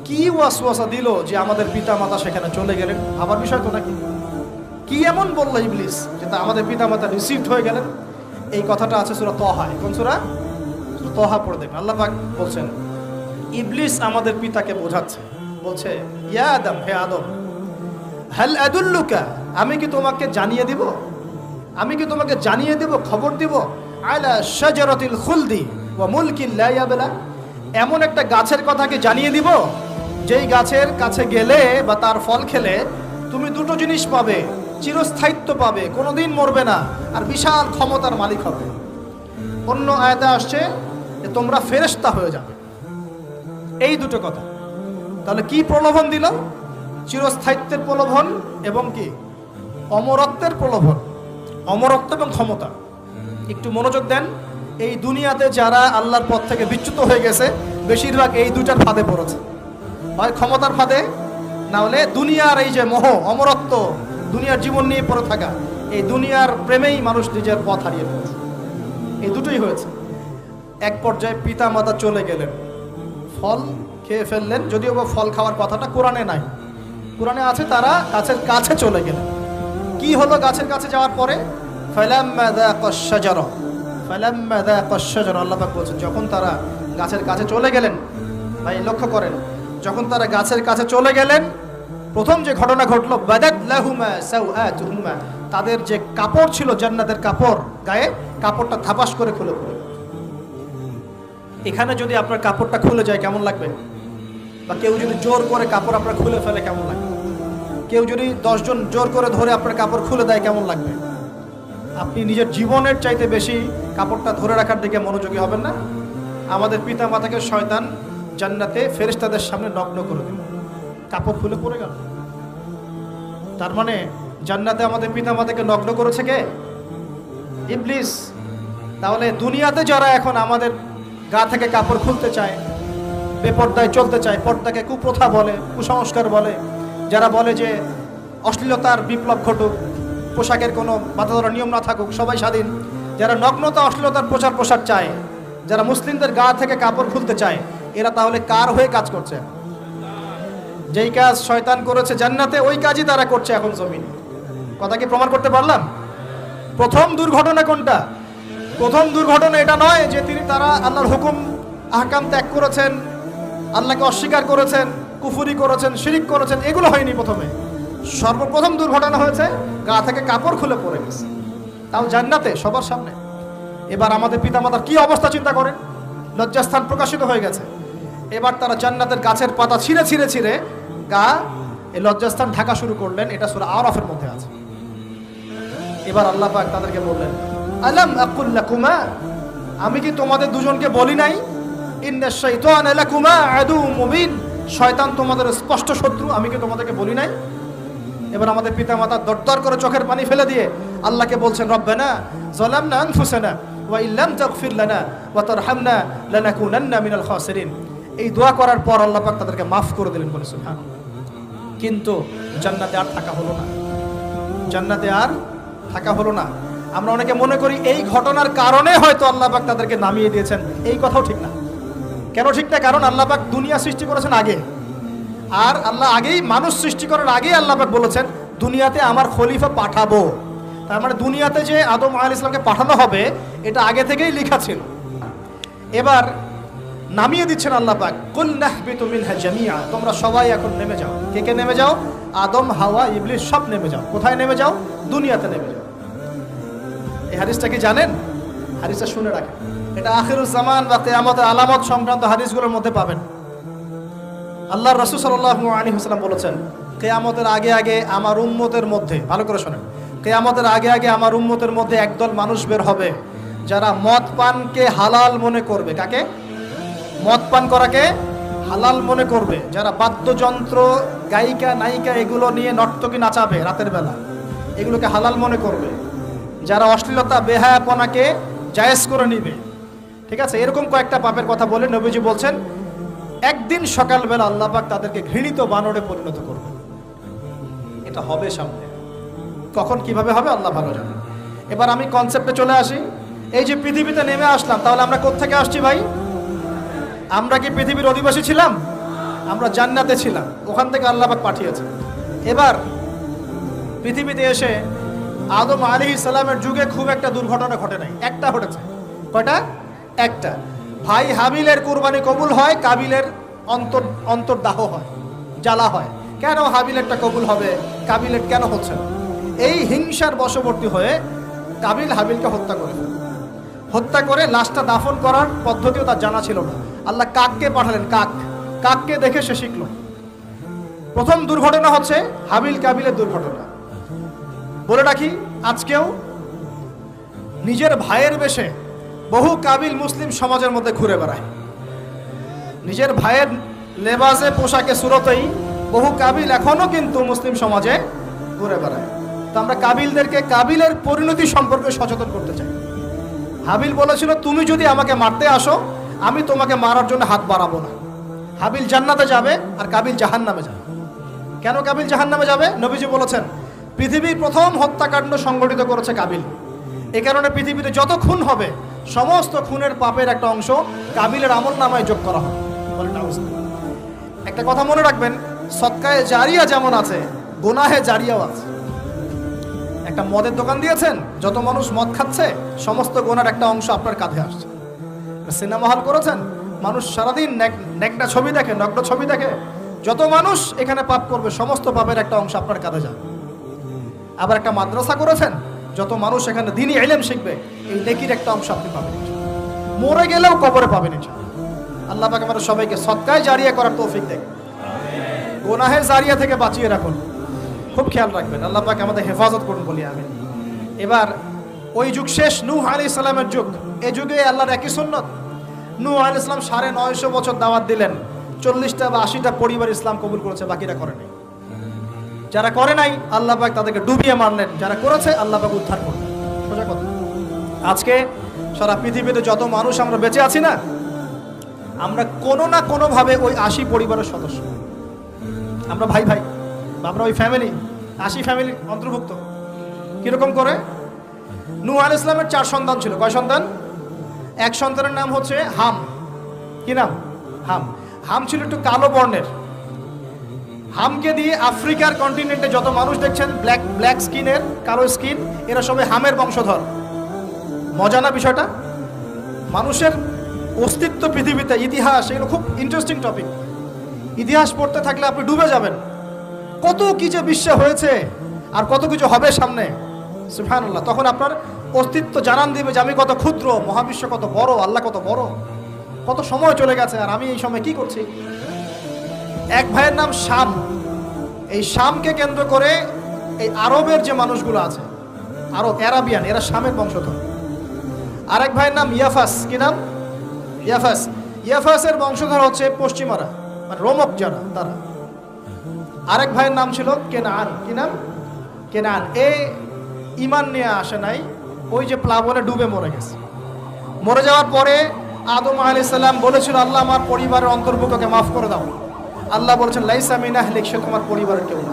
কি ওয়াসওয়াসা দিল যে আমাদের পিতা মাতা সেখানে চলে গেলেন? আবার বিষয় তো নাকি কি এমন বললো ইবলিস যে তা আমাদের পিতা মাতা রিসিভড হয়ে গেলেন? এই কথাটা আছে সূরা তাহায়। কোন সূরা? তাহা পড়ে দেখবেন। আল্লাহ পাক বলছেন ইবলিস আমাদের পিতাকে বোঝাচ্ছে, বলছে ইয়া আদম, হে আদম, হাল আদুল্লুকা, আমি কি তোমাকে জানিয়ে দিব, আমি কি তোমাকে জানিয়ে দেব, খবর দিব, আলা শাজারাতিল খুলদি ওয়া মুলকিন লা ইয়াবলা, এমন একটা গাছের কথা কি জানিয়ে দিব যেই গাছের কাছে গেলে বা তার ফল খেলে তুমি দুটো জিনিস পাবে, চিরস্থায়িত্ব পাবে, কোনোদিন মরবে না, আর বিশাল ক্ষমতার মালিক হবে। অন্য আয়াতে আসছে যে তোমরা ফেরেশতা হয়ে যাবে। এই দুটো কথা। তাহলে কি প্রলোভন দিল? চিরস্থায়িত্বের প্রলোভন এবং কি অমরত্বের প্রলোভন, অমরত্ব এবং ক্ষমতা। একটু মনোযোগ দেন। এই দুনিয়াতে যারা আল্লাহর পথ থেকে বিচ্যুত হয়ে গেছে বেশিরভাগ এই দুটার ফাঁদে পড়েছে, হয় ক্ষমতার ফাঁদে, না হলে দুনিয়ার এই যে মোহ, অমরত্ব, দুনিয়ার জীবন নিয়ে পড়ে থাকা, এই দুনিয়ার প্রেমেই মানুষ নিজের পথ হারিয়ে ফেলেছে। এই দুটোই হয়েছে। এক পর্যায়ে পিতা মাতা চলে গেলেন, ফল খেয়ে ফেললেন, যদিও বা ফল খাওয়ার কথাটা কোরআনে নাই, কোরআনে আছে তারা গাছের কাছে চলে গেলেন। কি হলো গাছের কাছে যাওয়ার পরে? ফালাম্মা যাকাশ শাজারা, ফালাম্মা যাকাশ শাজারা, আল্লাহ পাক বলছেন যখন তারা গাছের কাছে চলে গেলেন। ভাই লক্ষ্য করেন, যখন তারা গাছের কাছে চলে গেলেন প্রথম যে ঘটনা ঘটলো, বাদাত লাহুমা সাওআতুহুমা, তাদের যে কাপড় ছিল জান্নাতের কাপড়, গায়ে কাপড়টা থাপাস করে খুলে পড়ে। এখানে যদি আপনার কাপড়টা খুলে যায় কেমন লাগবে? বা কেউ যদি জোর করে কাপড় আপনার খুলে ফেলে কেমন লাগবে? কেউ যদি 10 জন জোর করে ধরে আপনার কাপড় খুলে দেয় কেমন লাগবে? আপনি নিজের জীবনের চাইতে বেশি কাপড়টা ধরে রাখার দিকে মনোযোগী হবেন না? আমাদের পিতা মাতাকে শয়তান জান্নাতে ফেরেশতাদের সামনে নগ্ন করে দিল, কাপড় খুলে পড়ে গেল। তার মানে জান্নাতে আমাদের পিতা মাতাকে নগ্ন করেছে কে? ইবলিস। তাহলে দুনিয়াতে যারা এখন আমাদের গা থেকে কাপড় খুলতে চায়, বেপর্দায় চলতে চায়, পর্দাকে কুপ্রথা বলে, কুসংস্কার বলে, যারা বলে যে অশ্লীলতার বিপ্লব ঘটুক, পোশাকের কোনো বাধা ধরা নিয়ম না থাকুক, সবাই স্বাধীন, যারা নগ্নতা অশ্লীলতার প্রচার প্রসার চায়, যারা মুসলিমদের গা থেকে কাপড় খুলতে চায়, এরা তাহলে কার হয়ে কাজ করছে? যেই কাজ শয়তান করেছে জান্নাতে ওই কাজই তারা করছে এখন জমিনে। কথা কি প্রমাণ করতে পারলাম? প্রথম দুর্ঘটনা কোনটা? প্রথম দুর্ঘটনা এটা নয় যে তারা আল্লাহর হুকুম আহকাম ত্যাগ করেছেন, আল্লাহকে অস্বীকার করেছেন, কুফরি করেছেন, শিরিক করেছেন, এগুলো হয়নি। প্রথমে সর্বপ্রথম দুর্ঘটনা হয়েছে গা থেকে কাপড় খুলে পড়ে গেছে, তাও জান্নাতে সবার সামনে। এবার আমাদের পিতামাতার কি অবস্থা চিন্তা করেন, লজ্জাস্থান প্রকাশিত হয়ে গেছে। এবার তারা জান্নাতের গাছের পাতা ছিঁড়ে ছিঁড়ে ছিঁড়ে গা এই লজ্জাস্থান ঢাকা শুরু করলেন। এটা সূরা আরাফের মধ্যে আছে। এবার আল্লাহ পাক তাদেরকে বললেন, আলাম আকুল লাকুমা, আমি কি তোমাদের দুজনকে বলি নাই, ইন্নাশ শাইতানা লাকুমা আদুউম মুবিন, শয়তান তোমাদের স্পষ্ট শত্রু, আমি কি তোমাদেরকে বলি নাই? এবার আমাদের পিতামাতা দরদর করে চোখের পানি ফেলে দিয়ে আল্লাহকে বলছেন, রব্বানা যালামনা আনফুসানা ওয়া ইল্লাম তাগফির লানা ওয়া তারহামনা লানাকুনান্না মিনাল খাসিরিন। এই দোয়া করার পর আল্লাহ পাক তাদেরকে মাফ করে দিলেন, বলে সুবহানাল্লাহ। কিন্তু জান্নাতে আর থাকা হলো না, জান্নাতে আর থাকা হলো না। আমরা অনেকে মনে করি এই ঘটনার কারণে হয়তো আল্লাহ পাক তাদেরকে নামিয়ে দিয়েছেন, এই কথাও ঠিক না। কেন ঠিক না? কারণ আল্লাহ পাক দুনিয়া সৃষ্টি করেছেন আগে, আর আল্লাহ আগেই মানুষ সৃষ্টি করার আগেই আল্লাহ পাক বলেছেন দুনিয়াতে আমার খলিফা পাঠাবো। তার মানে দুনিয়াতে যে আদম আলাইহিস সালামকে পাঠানো হবে এটা আগে থেকেই লেখা ছিল। এবার নামিয়ে দিচ্ছেন আল্লাহ পাক, কুল নাহবিতু মিনহা জামিআ, তোমরা সবাই এখন নেমে যাও। কে কে নেমে যাও? আদম, হাওয়া, ইবলিস সব নেমে যাও। কোথায় নেমে যাও? দুনিয়াতে নেমে যাও। এই হাদিসটা কি জানেন? হাদিসটা শুনে রাখেন, এটা আখিরুজ জামান বা কিয়ামতের আলামত সংক্রান্ত হাদিসগুলোর মধ্যে পাবেন। আল্লাহর রাসূল সাল্লাল্লাহু আলাইহি ওয়াসাল্লাম বলেছেন, কিয়ামতের আগে আগে আমার উম্মতের মধ্যে, ভালো করে শোনেন, কিয়ামতের আগে আগে আমার উম্মতের মধ্যে একদল মানুষ বের হবে যারা মদ পানকে হালাল মনে করবে। কাকে? মদ পান করাকে হালাল মনে করবে। যারা বাদ্যযন্ত্র, গায়িকা, নায়িকা এগুলো নিয়ে নর্তকী নাচাবে রাতের বেলা, এগুলোকে হালাল মনে করবে। যারা অশ্লীলতা, বেহায়াপনাকে জায়েজ করে নিবে। ঠিক আছে, এরকম কয়েকটা পাপের কথা বলে নবীজি বলছেন একদিন সকালবেলা আল্লাহ পাক তাদেরকে ঘৃণিত বানরে পরিণত করবে। এটা হবে সামনে, কখন কিভাবে হবে আল্লাহ ভালো জানেন। এবার আমি কনসেপ্টে চলে আসি। এই যে পৃথিবীতে নেমে আসলাম, তাহলে আমরা কোত্থেকে আসছি ভাই? আমরা কি পৃথিবীর অধিবাসী ছিলাম? আমরা জান্নাতে ছিলাম, ওখান থেকে আল্লাহ পাক পাঠিয়েছে। এবার পৃথিবীতে এসে আদম আলাইহিস সালামের যুগে খুব একটা দুর্ঘটনা ঘটে নাই, একটা ঘটেছে। কয়টা? একটা। ভাই হাবিলের কুরবানি কবুল হয়, কাবিলের অন্তর্দাহ হয়, জ্বালা হয়। কেন হাবিলেরটা কবুল হবে, কাবিলের কেন হচ্ছে না? এই হিংসার বশবর্তী হয়ে কাবিল হাবিলকে হত্যা করে ফেলে। হত্যা করে লাশটা দাফন করার পদ্ধতিও তার জানা ছিল না। আল্লাহ কাককে পাঠালেন, কাককে দেখে সে শিখল। প্রথম দুর্ঘটনা হচ্ছে হাবিল কাবিলের দুর্ঘটনা। বলে রাখি, আজকেও নিজের ভাইয়ের বেশে বহু কাবিল মুসলিম সমাজের মধ্যে ঘুরে বেড়ায়। নিজের ভাইয়ের লেবাসে, পোশাকে, সুরতেই বহু কাবিল এখনো কিন্তু মুসলিম সমাজে ঘুরে বেড়ায়। তো আমরা কাবিলদেরকে কাবিলের পরিণতি সম্পর্কে সচেতন করতে চাই। হাবিল বলেছিল, তুমি যদি আমাকে মারতে আসো, আমি তোমাকে মারার জন্য হাত বাড়াবো না। হাবিল জান্নাতে যাবে আর কাবিল জাহান্নামে যাবে। কেন কাবিল জাহান্নামে যাবে? নবীজি বলেছেন, পৃথিবীর প্রথম হত্যাকাণ্ড সংগঠিত করেছে কাবিল। এ কারণে পৃথিবীতে যত খুন হবে, সমস্ত খুনের পাপের একটা অংশ কাবিলের আমল নামায় যোগ করা হবে। একটা কথা মনে রাখবেন, সদকায়ে জারিয়া যেমন আছে, গুনাহে জারিয়াও আছে। একটা মদের দোকান দিয়েছেন, যত মানুষ মদ খাচ্ছে, সমস্ত গুনার একটা অংশ আপনার কাঁধে আসছে। সিনেমা হল করেছেন, মানুষ সারাদিন নেকটা ছবি দেখে, নগ্ন ছবি দেখে, যত মানুষ এখানে পাপ করবে, সমস্ত পাপের একটা অংশ আপনার কাঁধে যাবে। আবার একটা মাদ্রাসা করেছেন, যত মানুষ এখানে দ্বীনি ইলম শিখবে, এই নেকির একটা অংশ আপনি পাবেন। মরে গেলেও কবরে পাবেন। আল্লাহ পাক আমাদের সবাইকে সদকায়ে জারিয়া করার তৌফিক দেন, গুনাহের জারিয়া থেকে বাঁচিয়ে রাখুন। খুব খেয়াল রাখবেন, আল্লাহ পাক আমাদের হেফাজত করুন বলি আমিন। এবার ওই যুগ শেষ, নূহ আলাইহিস সালামের যুগ। এই যুগে আল্লাহর একই সুন্নত। নূহ আলাইহিস সালাম 950 বছর দাওয়াত দিলেন, 40টা বা 80টা পরিবার ইসলাম কবুল করেছে, বাকিরা করে নাই। যারা করে নাই আল্লাহ পাক তাদেরকে ডুবিয়ে মারলেন, যারা করেছে আল্লাহ পাক উদ্ধার করলেন। সোজা কথা। আজকে সারা পৃথিবীতে যত মানুষ আমরা বেঁচে আছি না, আমরা কোনো না কোনোভাবে ওই 80 পরিবারের সদস্য। আমরা ভাই ভাই, আমরা ওই ফ্যামিলি, 80 ফ্যামিলির অন্তর্ভুক্ত। কিরকম করে? নূহ আলাইহিস সালামের 4 সন্তান ছিল। কয় সন্তান? এক সন্তানের নাম হচ্ছে হাম। কি নাম? হাম। হাম ছিল একটু কালো বর্ণের। হামকে দিয়ে আফ্রিকার কন্টিনেন্টে যত মানুষ দেখছেন ব্ল্যাক স্কিনের, কালো স্কিন, এরা সবাই হামের বংশধর। মজা না বিষয়টা? মানুষের অস্তিত্ব পৃথিবীতে, ইতিহাস, এগুলো খুব ইন্টারেস্টিং টপিক। ইতিহাস পড়তে থাকলে আপনি ডুবে যাবেন। কত কি যে বিশ্বে হয়েছে আর কত কিছু হবে সামনে, সুবহানাল্লাহ। তখন আপনার অস্তিত্ব জানান দিবে যে আমি কত ক্ষুদ্র, মহাবিশ্ব কত বড়, আল্লাহ কত বড়, কত সময় চলে গেছে আর আমি এই সময় কি করছি। এক ভাইয়ের নাম শাম। এই শামকে কেন্দ্র করে এই আরবের যে মানুষগুলো আছে, আরব, অ্যারাবিয়ান, এরা শামের বংশধর। আরেক ভাইয়ের নাম ইয়াফাস। কি নাম? ইয়াফাস। ইয়াফাসের বংশধর হচ্ছে পশ্চিমারা, মানে রোমক যারা, তারা। আরেক ভাইয়ের নাম ছিল কেনান। কি নাম? কেনান। এ ইমান নিয়ে আসে নাই, ওই যে প্লাবনে ডুবে মরে গেছে। মরে যাওয়ার পরে আদম আলাইহিস সালাম বলেছিল, আল্লাহ আমার পরিবারের অন্তর্ভুক্তকে মাফ করে দাও। আল্লাহ বলেছেন, লাইসা মিন আহলিক, সে তোমার পরিবারের কেউ না।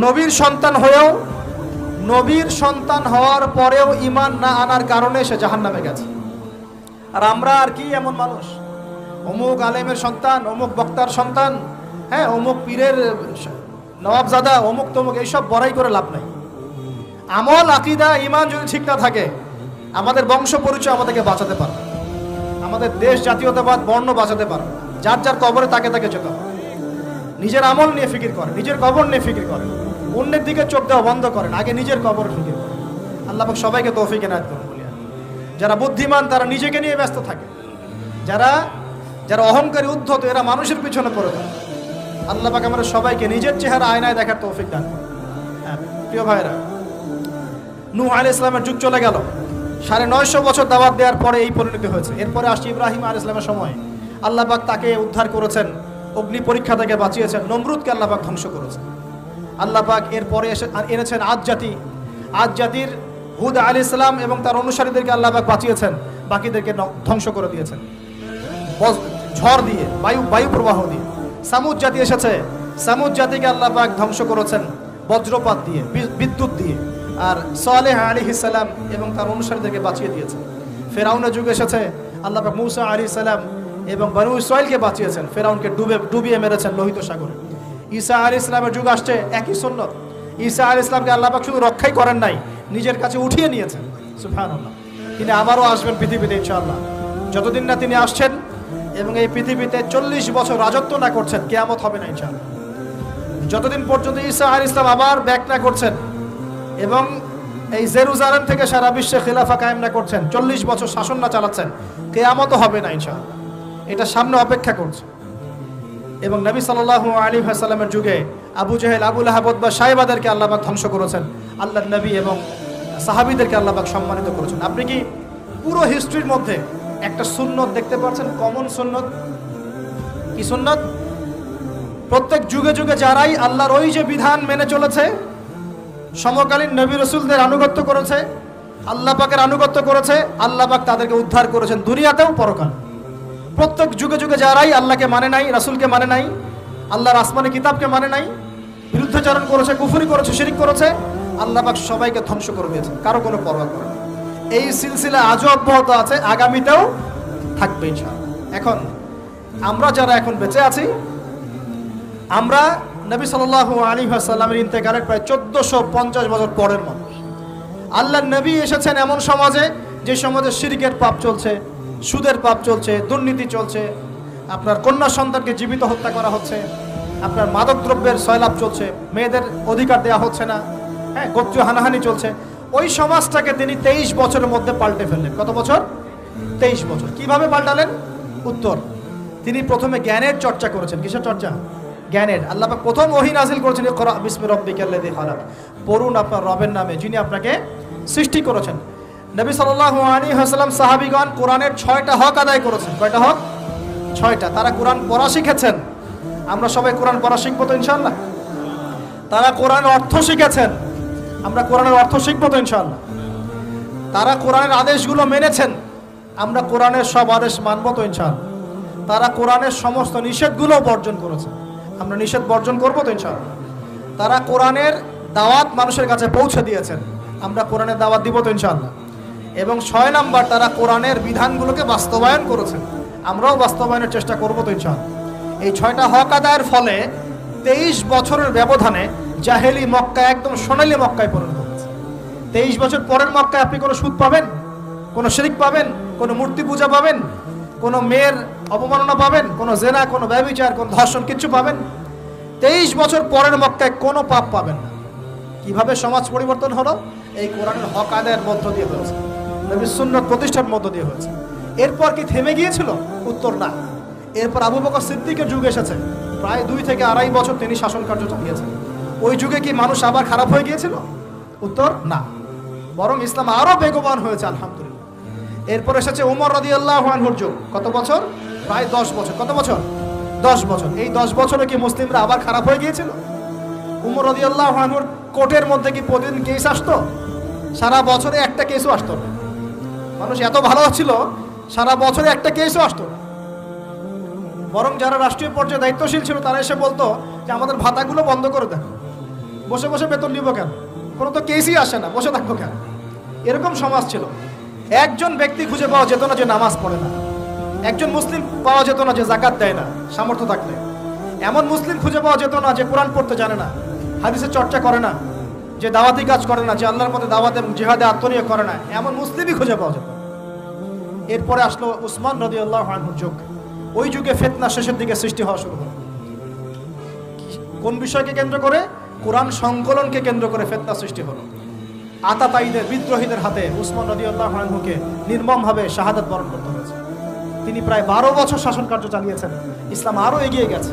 নবীর সন্তান হওয়ার পরেও ইমান না আনার কারণে সে জাহান্নামে গেছে। আর আমরা আর কি এমন মানুষ, অমুক আলেমের সন্তান, অমুক বক্তার সন্তান, হ্যাঁ, অমুক পীরের নবাবজাদা, অমুক তমুক, এইসব বড়াই করে লাভ নাই। আমল, আকীদা, ঈমান যদি ঠিক না থাকে, আমাদের বংশ পরিচয় আমাদেরকে বাঁচাতে পারবে, আমাদের দেশ, জাতীয়তাবাদ, বর্ণ বাঁচাতে পারবে। যার যার কবরে তাকে তাকে যেতে হবে। নিজের আমল নিয়ে ফিকির করে, নিজের কবর নিয়ে ফিকির করে, অন্যের দিকে চোখ দেওয়া বন্ধ করেন, আগে নিজের কবর ফিকির করেন। আল্লাহ পাক সবাইকে তৌফিক এনায়েত করুন বলি। যারা বুদ্ধিমান তারা নিজেকে নিয়ে ব্যস্ত থাকে, যারা যারা অহংকারী উদ্ধত এরা মানুষের পিছনে পড়ে থাকে। আল্লাহ পাক আমাদের সবাইকে নিজের চেহারা আয়নায় দেখার তৌফিক দান করেন। হ্যাঁ প্রিয় ভাইরা, নূহ আলাইহিস সালামের যুগ চলে গেল, 950 বছর দাওয়াত দেওয়ার পরে এই পরিণতি হয়েছে। এরপরে আসছে ইব্রাহিম আলাইহিস সালামের সময়। আল্লাহ পাক তাকে উদ্ধার করেছেন, অগ্নি পরীক্ষা থেকে বাঁচিয়েছেন, নমরুদকে আল্লাহ পাক ধ্বংস করেছেন। আল্লাহ পাক এরপরে এনেছেন আদ জাতি। আদ জাতির হুদ আলাইহিস সালাম এবং তার অনুসারীদেরকে আল্লাহ পাক বাঁচিয়েছেন, বাকিদেরকে ধ্বংস করে দিয়েছেন ঝড় দিয়ে, বায়ু প্রবাহ দিয়ে। সামুদ জাতি এসেছে, সামুদ জাতিকে আল্লাহ পাক ধ্বংস করেছেন বজ্রপাত দিয়ে, বিদ্যুৎ দিয়ে। আর সালেহ আলাইহিস সালাম এবং তার অনুসারীদেরকে বাঁচিয়ে দিয়েছেন। ফেরাউনের যুগ এসেছে, আল্লাহ পাক মূসা আলাইহিস সালাম এবং বনু ইসরাইলকে বাঁচিয়েছেন, ফেরাউনকে ডুবিয়ে মেরেছেন লোহিত সাগরে। ঈসা আলাইহিস সালামের যুগ আসছে, একই সুন্নত। ঈসা আলাইহিস সালামকে আল্লাহ পাক শুধু রক্ষাই করেন নাই, নিজের কাছে উঠিয়ে নিয়েছেন। সুবহানাল্লাহ। তিনি আবারও আসবেন পৃথিবীতে ইনশাআল্লাহ। যতদিন না তিনি আসছেন এবং এই পৃথিবীতে 40 বছর রাজত্ব না করছেন, কিয়ামত হবে না ইনশাআল্লাহ। যতদিন পর্যন্ত ঈসা আলাইহিস সালাম আবার ব্যাক না করছেন এবং এই জেরুজালেম থেকে সারা বিশ্বে খিলাফা কায়েম না করছেন, 40 বছর শাসন না চালাচ্ছেন, কিয়ামত হবে না ইনশাআল্লাহ। এটা সামনে অপেক্ষা করছে। এবং নবী সাল্লাল্লাহু আলাইহি ওয়াসাল্লামের যুগে আবু জেহেল, আবু লাহাব বা সাহেবাদেরকে আল্লাহ পাক ধ্বংস করেছেন, আল্লাহর নবী এবং সাহাবীদেরকে আল্লাহ পাক সম্মানিত করেছেন। আপনি কি পুরো হিস্ট্রির মধ্যে একটা সুন্নত দেখতে পাচ্ছেন, কমন সুন্নত? কি সুন্নত? প্রত্যেক যুগে যুগে যারাই আল্লাহর ওই যে বিধান মেনে চলেছে, সমকালীন নবী রাসূলদের আনুগত্য করেছে, আল্লাহ পাকের আনুগত্য করেছে, আল্লাহ পাক তাদেরকে উদ্ধার করেছেন দুনিয়াতেও পরকাল। প্রত্যেক যুগে যুগে যারাই আল্লাহকে মানে নাই, রাসূলকে মানে নাই, আল্লাহর আসমানি কিতাবকে মানে নাই, বিরুদ্ধাচরণ করেছে, কুফরি করেছে, শিরক করেছে, আল্লাহ পাক সবাইকে ধ্বংস করে দিয়েছেন, কারো কোনো পরোয়া করেন। এই সিলসিলা আজও অব্যাহত আছে, আগামীতেও থাকবে ইনশাআল্লাহ। এখন আমরা যারা এখন বেঁচে আছি, আমরা নবী সাল্লাল্লাহু আলাইহি ওয়াসাল্লামের ইন্তেকালের প্রায় 1450 বছর পরের মানুষ। আল্লাহর নবী এসেছেন এমন সমাজে, যে সমাজে শিরকের পাপ চলছে, সুদের পাপ চলছে, দুর্নীতি চলছে, আপনার কন্যা সন্তানকে জীবিত হত্যা করা হচ্ছে, আপনার মাদক দ্রব্যের সয়লাভ চলছে, মেয়েদের অধিকার দেওয়া হচ্ছে না, হ্যাঁ, গোত্রীয় হানাহানি চলছে। ওই সমাজটাকে তিনি 23 বছরের মধ্যে পাল্টে ফেললেন। কত বছর? 23 বছর। কিভাবে পাল্টালেন? উত্তর, তিনি প্রথমে জ্ঞানের চর্চা করেছেন। কিসের চর্চা? জ্ঞানের। আল্লাহ পাক প্রথম ওহী নাযিল করেছেন, ইকরা বিসমি রাব্বিকাল্লাযী খালাক, পড়ুন আপনার রবের নামে যিনি আপনাকে সৃষ্টি করেছেন। নবী সাল্লাল্লাহু আলাইহি ওয়াসাল্লাম সাহাবীগণ কোরআনের 6টা হক আদায় করেছেন। কয়টা হক? 6টা। তারা কোরআন পড়া শিখেছেন। আমরা সবাই কোরআন পড়া শিখবো তো ইনশাআল্লাহ। তারা কোরআনের অর্থ শিখেছেন, আমরা কোরআনের অর্থ শিখবো তো ইনশাআল্লাহ। তারা কোরআনের আদেশগুলো মেনেছেন, আমরা কোরআনের সব আদেশ মানবো তো ইনশাআল্লাহ। তারা কোরআনের সমস্ত নিষেধগুলো বর্জন করেছে, আমরা নিষেধ বর্জন করবো তো ইনশাআল্লাহ। তারা কোরআনের দাওয়াত মানুষের কাছে পৌঁছে দিয়েছেন, আমরা কোরআনের দাওয়াত দিব তো ইনশাআল্লাহ। এবং 6 নাম্বার, তারা কোরআনের বিধানগুলোকে বাস্তবায়ন করেছেন, আমরাও বাস্তবায়নের চেষ্টা করবো তো ইনশাআল্লাহ। এই 6টা হক আদায়ের ফলে 23 বছরের ব্যবধানে জাহেলি মক্কা একদম সোনালী মক্কায় পরিণত হয়েছে। 23 বছর পরের মক্কায় আপনি কোনো সুদ পাবেন, কোনো শিরক পাবেন, কোনো মূর্তি পূজা পাবেন, কোনো মেয়ের অপমাননা পাবেন, কোনো জেনা, কোনো ব্যভিচার, কোনো ধর্ষণ, কিচ্ছু পাবেন? 23 বছর পরের মক্কায় কোনো পাপ পাবেন না। কিভাবে সমাজ পরিবর্তন হলো? এই কোরআনের হক আদায়ের মধ্য দিয়ে হয়েছে, নবীর সুন্নাত প্রতিষ্ঠার মধ্য দিয়ে হয়েছে। এরপর কি থেমে গিয়েছিল? উত্তর, না। এরপর আবু বকর সিদ্দিকের যুগ এসেছে, প্রায় 2 থেকে 2.5 বছর তিনি শাসন কার্য চালিয়েছেন। ওই যুগে কি মানুষ আবার খারাপ হয়ে গিয়েছিল? উত্তর, না, বরং ইসলাম আরো বেগবান হয়েছে আলহামদুলিল্লাহ। এরপর এসেছে ওমর রাদিয়াল্লাহু আনহুর যুগ। কত বছর? প্রায় 10 বছর। কত বছর? 10 বছর। এই 10 বছরে কি মুসলিমরা আবার খারাপ হয়ে গিয়েছিল? ওমর রাদিয়াল্লাহু আনহুর কোর্টের মধ্যে কি প্রতিদিন কেস আসতো? সারা বছরে একটা কেসও আসতো না। মানুষ এত ভালো ছিল, সারা বছরে একটা কেসও আসতো না। বরং যারা রাষ্ট্রীয় পর্যায়ে দায়িত্বশীল ছিল তারা এসে বলতো যে আমাদের ভাতাগুলো বন্ধ করে দেন, বসে বসে বেতন নিব কেন, কোনো তো কেসই আসে না, বসে থাকবো কেন? এরকম সমাজ ছিল। একজন ব্যক্তি খুঁজে পাওয়া যেত না যে নামাজ পড়ে না, একজন মুসলিম পাওয়া যেত না যে জাকাত দেয় না সামর্থ্য থাকলে, এমন মুসলিম খুঁজে পাওয়া যেত না যে কোরআন পড়তে জানে না, হাদিসের চর্চা করে না, যে দাওয়াতি কাজ করে না, যে আল্লাহর পথে দাওয়াত এবং জিহাদে আত্মনিয়োগ করে না, এমন মুসলিমই খুঁজে পাওয়া যেত। এরপরে আসলো উসমান রাদিয়াল্লাহু আনহুর যুগ। ওই যুগে ফিতনা শেষের দিকে সৃষ্টি হওয়া শুরু হলো। কোন বিষয়কে কেন্দ্র করে? কোরআন সংকলনকে কেন্দ্র করে ফিতনা সৃষ্টি হলো। আতাতায়ীদের বিদ্রোহীদের হাতে উসমান রাদিয়াল্লাহু আনহুকে নির্মমভাবে শাহাদাত বরণ করতে হয়েছে। তিনি প্রায় 12 বছর শাসন কার্য চালিয়েছেন। ইসলাম আরও এগিয়ে গেছে।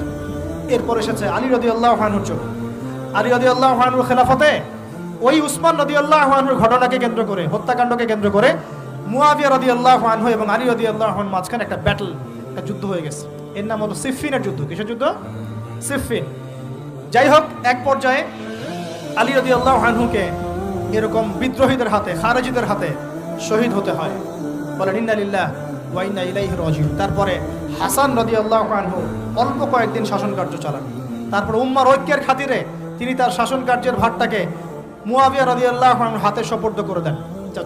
এরপর এসেছে আলী রাদিয়াল্লাহু আনহুর যুগ। আলী রাদিয়াল্লাহু আনহুর খেলাফতে ওই উসমান রাদিয়াল্লাহু আনহুর ঘটনাকে কেন্দ্র করে, হত্যাকাণ্ডকে কেন্দ্র করে মুয়াবিয়া রাদিয়াল্লাহু আনহু এবং আলী রাদিয়াল্লাহু আনহুর মাঝখানে একটা ব্যাটল, একটা যুদ্ধ হয়ে গেছে। এর নাম হলো সিফফিনের যুদ্ধ। কিসের যুদ্ধ? সিফফিন। যাই হোক, এক পর্যায়ে আলী রাদিয়াল্লাহু আনহুকে এরকম বিদ্রোহীদের হাতে, খারেজিদের হাতে শহীদ হতে হয়। বলেন ইন্না লিল্লাহি ওয়া ইন্না ইলাইহি রাজিউন। তারপরে হাসান রাদিয়াল্লাহু আনহু অল্প কয়েকদিন শাসন কার্য চালান। তারপর উম্মার ঐক্যের খাতিরে তিনি তার শাসন কার্যের ভারটাকে মুয়াবিয়া রাদিয়াল্লাহু আনহুর হাতে সুপর্দ করে দেন,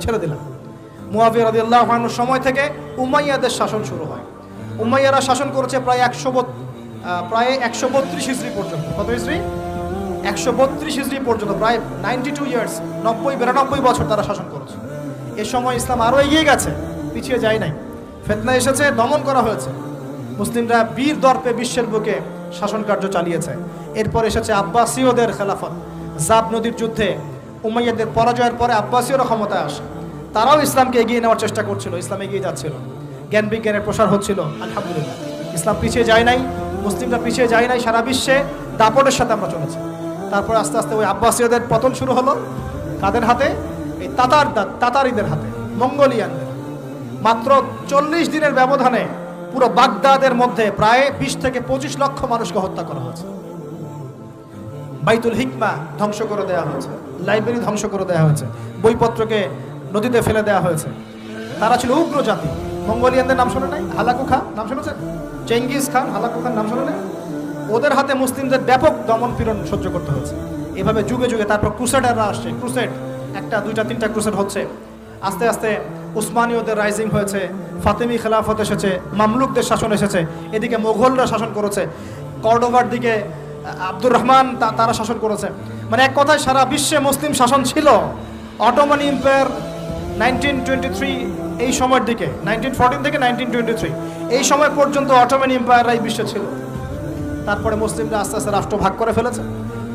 ছেড়ে দিলেন। মুয়াবিয়া রাদিয়াল্লাহু আনহুর সময় থেকে উমাইয়াদের শাসন শুরু হয়। উমাইয়ারা শাসন করেছে প্রায় 132 হিজরি পর্যন্ত। কত হিজরি? 132 হিজরি পর্যন্ত, প্রায় 92 ইয়ার্স, 92 বছর তারা শাসন করেছে। এ সময় ইসলাম আরও এগিয়ে গেছে, পিছিয়ে যায় নাই। ফিতনা এসেছে, দমন করা হয়েছে। মুসলিমরা বীর দর্পে বিশ্বের বুকে শাসন কার্য চালিয়েছে। এরপর এসেছে আব্বাসীয়দের খেলাফত। জাব নদীর যুদ্ধে উমাইয়াদের পরাজয়ের পরে আব্বাসীয়রা ক্ষমতায় আসে। তারাও ইসলামকে এগিয়ে নেওয়ার চেষ্টা করছিল, ইসলাম এগিয়ে যাচ্ছিল, জ্ঞান বিজ্ঞানের প্রসার হচ্ছিল। আলহামদুলিল্লাহ, ইসলাম পিছিয়ে যায় নাই, মুসলিমরা পিছিয়ে যায় নাই। সারা বিশ্বে দাপটের সাথে আমরা চলেছি। তারপর আস্তে আস্তে ওই আব্বাসীয়দের পতন শুরু হলো। কাদের হাতে? এই তাতারিদের হাতে, মঙ্গোলিয়ানদের। মাত্র 40 দিনের ব্যবধানে পুরো বাগদাদের মধ্যে প্রায় 20 থেকে 25 লক্ষ মানুষকে হত্যা করা হয়েছে। বাইতুল হিকমা ধ্বংস করে দেওয়া হয়েছে, লাইব্রেরি ধ্বংস করে দেওয়া হয়েছে, বইপত্রকে নদীতে ফেলে দেওয়া হয়েছে। তারা ছিল উগ্র জাতি। মঙ্গোলিয়ানদের নাম শুনে নাই? হালাকু খান নাম শুনেছেন? চেঙ্গিস খান, হালাকু খান নাম শুনে নাই? ওদের হাতে মুসলিমদের ব্যাপক দমন পীড়ন সহ্য করতে হয়েছে। এভাবে যুগে যুগে তারপর ক্রুসেডাররা আসছে। ক্রুসেড 1টা 2টা 3টা ক্রুসেড হচ্ছে। আস্তে আস্তে উসমানীয়দের রাইজিং হয়েছে, ফাতেমি খেলাফত এসেছে, মামলুকদের শাসন এসেছে। এদিকে মোগলরা শাসন করেছে, কর্ডোভার দিকে আব্দুর রহমান তারা শাসন করেছে। মানে এক কথায় সারা বিশ্বে মুসলিম শাসন ছিল। অটোমান এম্পায়ার 1923 এই সময়ের দিকে, 1914 থেকে 1923 এই সময় পর্যন্ত অটোমান এম্পায়াররাই বিশ্বে ছিল। তারপরে মুসলিমরা আস্তে আস্তে রাষ্ট্র ভাগ করে ফেলেছে।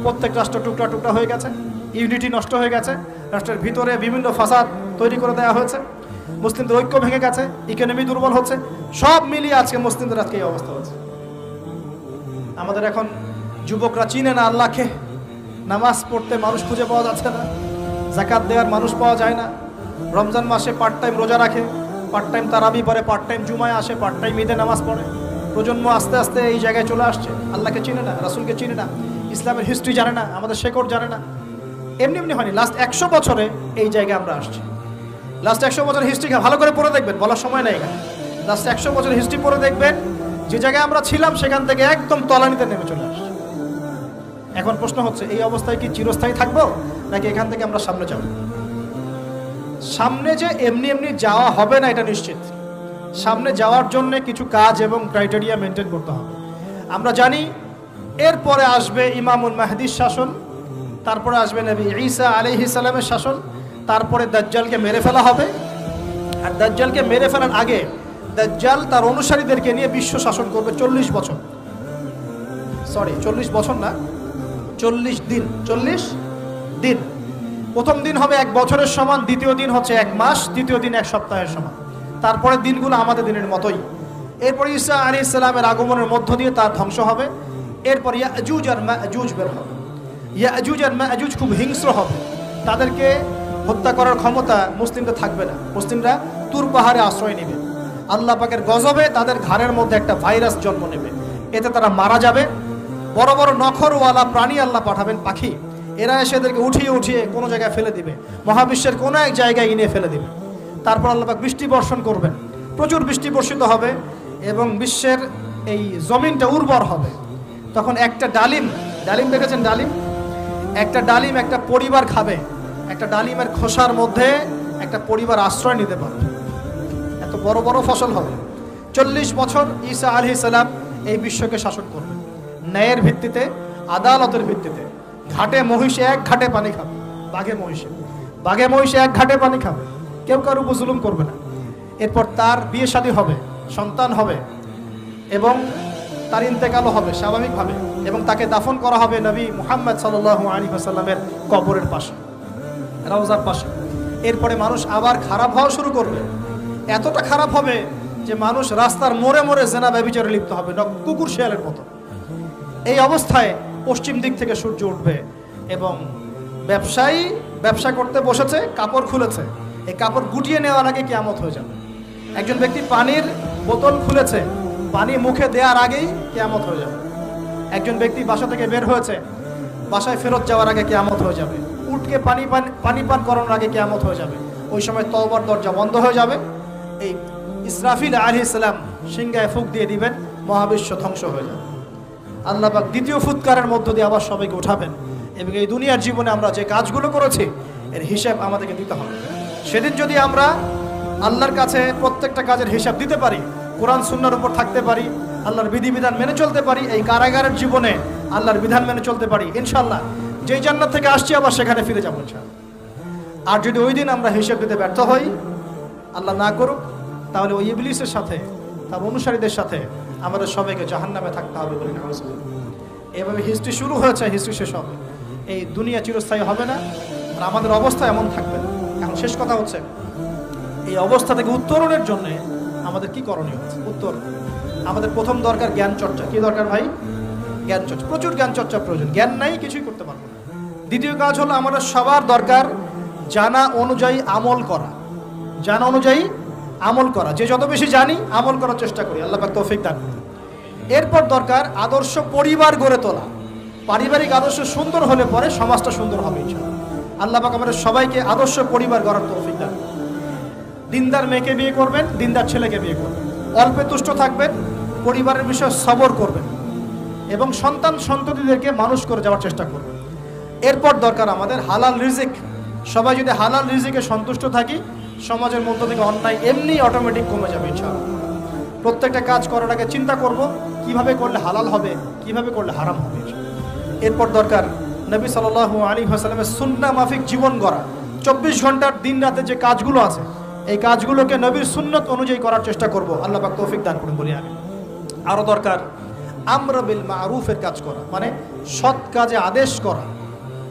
প্রত্যেক রাষ্ট্র টুকরা টুকরা হয়ে গেছে, ইউনিটি নষ্ট হয়ে গেছে, রাষ্ট্রের ভিতরে বিভিন্ন ফাসাদ তৈরি করে দেওয়া হয়েছে, মুসলিমদের ঐক্য ভেঙে গেছে, ইকোনমি দুর্বল হচ্ছে। সব মিলিয়ে আজকে মুসলিমদের আজকে এই অবস্থা হচ্ছে। আমাদের এখন যুবকরা চিনে না আল্লাহকে, নামাজ পড়তে মানুষ খুঁজে পাওয়া যাচ্ছে না, যাকাত দেওয়ার মানুষ পাওয়া যায় না। রমজান মাসে পার্ট টাইম রোজা রাখে, পার্ট টাইম তারাবি পড়ে, পার্ট টাইম জুমায় আসে, পার্ট টাইম ঈদে নামাজ পড়ে। প্রজন্ম আস্তে আস্তে এই জায়গায় চলে আসছে। আল্লাহকে চিনে না, রাসূলকে চিনে না, ইসলামের হিস্ট্রি জানে না, আমাদের শেকড় জানে না। এমনি এমনি হয়নি, লাস্ট 100 বছরে এই জায়গায় আমরা আসছি। লাস্ট 100 বছরের হিস্ট্রি ভালো করে পড়ে দেখবেন, বলার সময় নেই এখানে। লাস্ট 100 বছরের হিস্ট্রি পড়ে দেখবেন, যে জায়গায় আমরা ছিলাম সেখান থেকে একদম তলানিতে নেমে চলে আসছি। এখন প্রশ্ন হচ্ছে, এই অবস্থায় কি চিরস্থায়ী থাকবো, নাকি এখান থেকে আমরা সামনে যাব? সামনে যে এমনি এমনি যাওয়া হবে না এটা নিশ্চিত। সামনে যাওয়ার জন্য কিছু কাজ এবং ক্রাইটেরিয়া মেনটেন করতে হবে। আমরা জানি এরপরে আসবে ইমামুল মাহদির শাসন, তারপরে আসবে নবী ঈসা আলাইহিস সালামের শাসন, তারপরে দাজ্জালকে মেরে ফেলা হবে। আর দাজ্জালকে মেরে ফেলার আগে দাজ্জাল তার অনুসারীদেরকে নিয়ে বিশ্ব শাসন করবে 40 বছর। 40 বছর না, 40 দিন। 40 দিন। প্রথম দিন হবে 1 বছরের সমান, দ্বিতীয় দিন হচ্ছে 1 মাস, তৃতীয় দিন 1 সপ্তাহের সমান। তারপরে দিনগুলো আমাদের দিনের মতোই। এরপর ঈসা আলাইহিস সালামের আগমনের মধ্য দিয়ে তার ধ্বংস হবে। এরপর ইয়াজুজ আর মাজুজ বের হবে। ইয়াজুজ আর মাজুজ খুব হিংস্র হবে, তাদেরকে হত্যা করার ক্ষমতা মুসলিমদের থাকবে না। মুসলিমরা তুর পাহাড়ে আশ্রয় নেবে। আল্লাহ পাকের গজবে তাদের ঘাড়ের মধ্যে একটা ভাইরাস জন্ম নেবে, এতে তারা মারা যাবে। বড় বড় নখরওয়ালা প্রাণী আল্লাহ পাঠাবেন, পাখি, এরা এসে এদেরকে উঠিয়ে উঠিয়ে কোনো জায়গায় ফেলে দিবে, মহাবিশ্বের কোনো এক জায়গায় এনে ফেলে দিবে। তারপর আল্লাহ পাক বৃষ্টি বর্ষণ করবেন, প্রচুর বৃষ্টি বর্ষিত হবে এবং বিশ্বের এই জমিনটা উর্বর হবে। তখন একটা ডালিম দেখেছেন? ডালিম, একটা ডালিম একটা পরিবার খাবে। একটা ডালিমের খোসার মধ্যে একটা পরিবার আশ্রয় নিতে পারবে। এত বড় বড় ফসল হবে। 40 বছর ঈসা আলাইহিস সালাম এই বিশ্বকে শাসন করবে ন্যায়ের ভিত্তিতে, আদালতের ভিত্তিতে। ঘাটে মহিষে 1 ঘাটে পানি খাবে, বাঘে মহিষে 1 ঘাটে পানি খাবে, কেউ কারো উপর জুলুম করবে না। এরপর তার বিয়ে শাদী হবে, সন্তান হবে এবং তার ইন্তেকালও হবে স্বাভাবিকভাবে, এবং তাকে দাফন করা হবে নবী মুহাম্মদ সাল্লাল্লাহু আলাইহি ওয়াসাল্লামের কবরের পাশে। রওজার পাশে। এরপরে মানুষ আবার খারাপ হওয়া শুরু করবে, এতটা খারাপ হবে যে মানুষ রাস্তার মোড়ে মোড়ে জেনা ব্যভিচারে লিপ্ত হবে, কুকুর শেয়ালের মতো। এই অবস্থায় পশ্চিম দিক থেকে সূর্য উঠবে এবং ব্যবসায়ী ব্যবসা করতে বসেছে, কাপড় খুলেছে, এই কাপড় গুটিয়ে নেওয়ার আগে কিয়ামত হয়ে যাবে। একজন ব্যক্তি পানির বোতল খুলেছে, পানি মুখে দেওয়ার আগেই কিয়ামত হয়ে যাবে। একজন ব্যক্তি বাসা থেকে বের হয়েছে, বাসায় ফেরত যাওয়ার আগে কিয়ামত হয়ে যাবে। উঠকে পানি পান করানোর আগে কিয়ামত হয়ে যাবে। ওই সময় তওবার দরজা বন্ধ হয়ে যাবে। এই ইসরাফিল আলাইহিস সালাম সিংহায় ফুঁক দিয়ে দিবেন, মহাবিশ্ব ধ্বংস হয়ে যাবে। আল্লাহ পাক দ্বিতীয় ফুৎকারের মধ্য দিয়ে আবার সবাইকে উঠাবেন এবং এই দুনিয়ার জীবনে আমরা যে কাজগুলো করেছি এর হিসাব আমাদেরকে দিতে হবে। সেদিন যদি আমরা আল্লাহর কাছে প্রত্যেকটা কাজের হিসাব দিতে পারি, কোরআন সুন্নাহর উপর থাকতে পারি, আল্লাহর বিধিবিধান মেনে চলতে পারি, এই কারাগারের জীবনে আল্লাহর বিধান মেনে চলতে পারি, ইনশাআল্লাহ যেই জান্নাত থেকে আসছি আবার সেখানে ফিরে যাবো ইনশাআল্লাহ। আর যদি ওই দিন আমরা হিসাব দিতে ব্যর্থ হই, আল্লাহ না করুক, তাহলে ওই ইবলিসের সাথে, তার অনুসারীদের সাথে আমাদের সবাইকে জাহান্নামে থাকতে হবে বলে না। এভাবে হিস্ট্রি শুরু হয়েছে, হিস্ট্রি শেষ হবে। এই দুনিয়া চিরস্থায়ী হবে না, আর আমাদের অবস্থা এমন থাকবে না। এখন শেষ কথা হচ্ছে, এই অবস্থা থেকে উত্তরণের জন্য আমাদের কি করণীয় আছে? উত্তর, আমাদের প্রথম দরকার জ্ঞান চর্চা। কি দরকার ভাই? জ্ঞান চর্চা। প্রচুর জ্ঞান চর্চা প্রয়োজন, জ্ঞান নাই কিছুই করতে পারবো না। দ্বিতীয় কাজ হলো আমাদের সবার দরকার জানা অনুযায়ী আমল করা। জানা অনুযায়ী আমল করা, যে যত বেশি জানি আমল করার চেষ্টা করি, আল্লাহ পাক তৌফিক দান করুন। এরপর দরকার আদর্শ পরিবার গড়ে তোলা। পারিবারিক আদর্শ সুন্দর হলে পরে সমাজটা সুন্দর হবে ইনশাআল্লাহ। আল্লাহ পাক আমাদের সবাইকে আদর্শ পরিবার গড়ার তৌফিক দান করুন। দিনদার মেয়েকে বিয়ে করবেন, দিনদার ছেলেকে বিয়ে করবেন, অল্পে তুষ্ট থাকবেন, পরিবারের বিষয়ে সবর করবেন এবং সন্তান সন্ততিদেরকে মানুষ করে যাওয়ার চেষ্টা করবেন। এরপর দরকার আমাদের হালাল রিজিক। সবাই যদি হালাল রিজিকে সন্তুষ্ট থাকি, সমাজের মধ্য থেকে অন্যায় এমনি অটোমেটিক কমে যাবে ইনশাআল্লাহ। প্রত্যেকটা কাজ করার আগে চিন্তা করব কিভাবে করলে হালাল হবে, কিভাবে করলে হারাম হবে। এরপর দরকার নবী সাল্লাল্লাহু আলাইহি ওয়াসাল্লামের সুন্নাহ মাফিক জীবন গড়া। 24 ঘন্টার দিন রাতে যে কাজগুলো আছে, এই কাজগুলোকে নবীর সুন্নত অনুযায়ী করার চেষ্টা করব। আল্লাহ পাক তৌফিক দান করুন বলি আমি। আরও দরকার আমর বিল মারুফের কাজ করা, মানে সৎ কাজে আদেশ করা।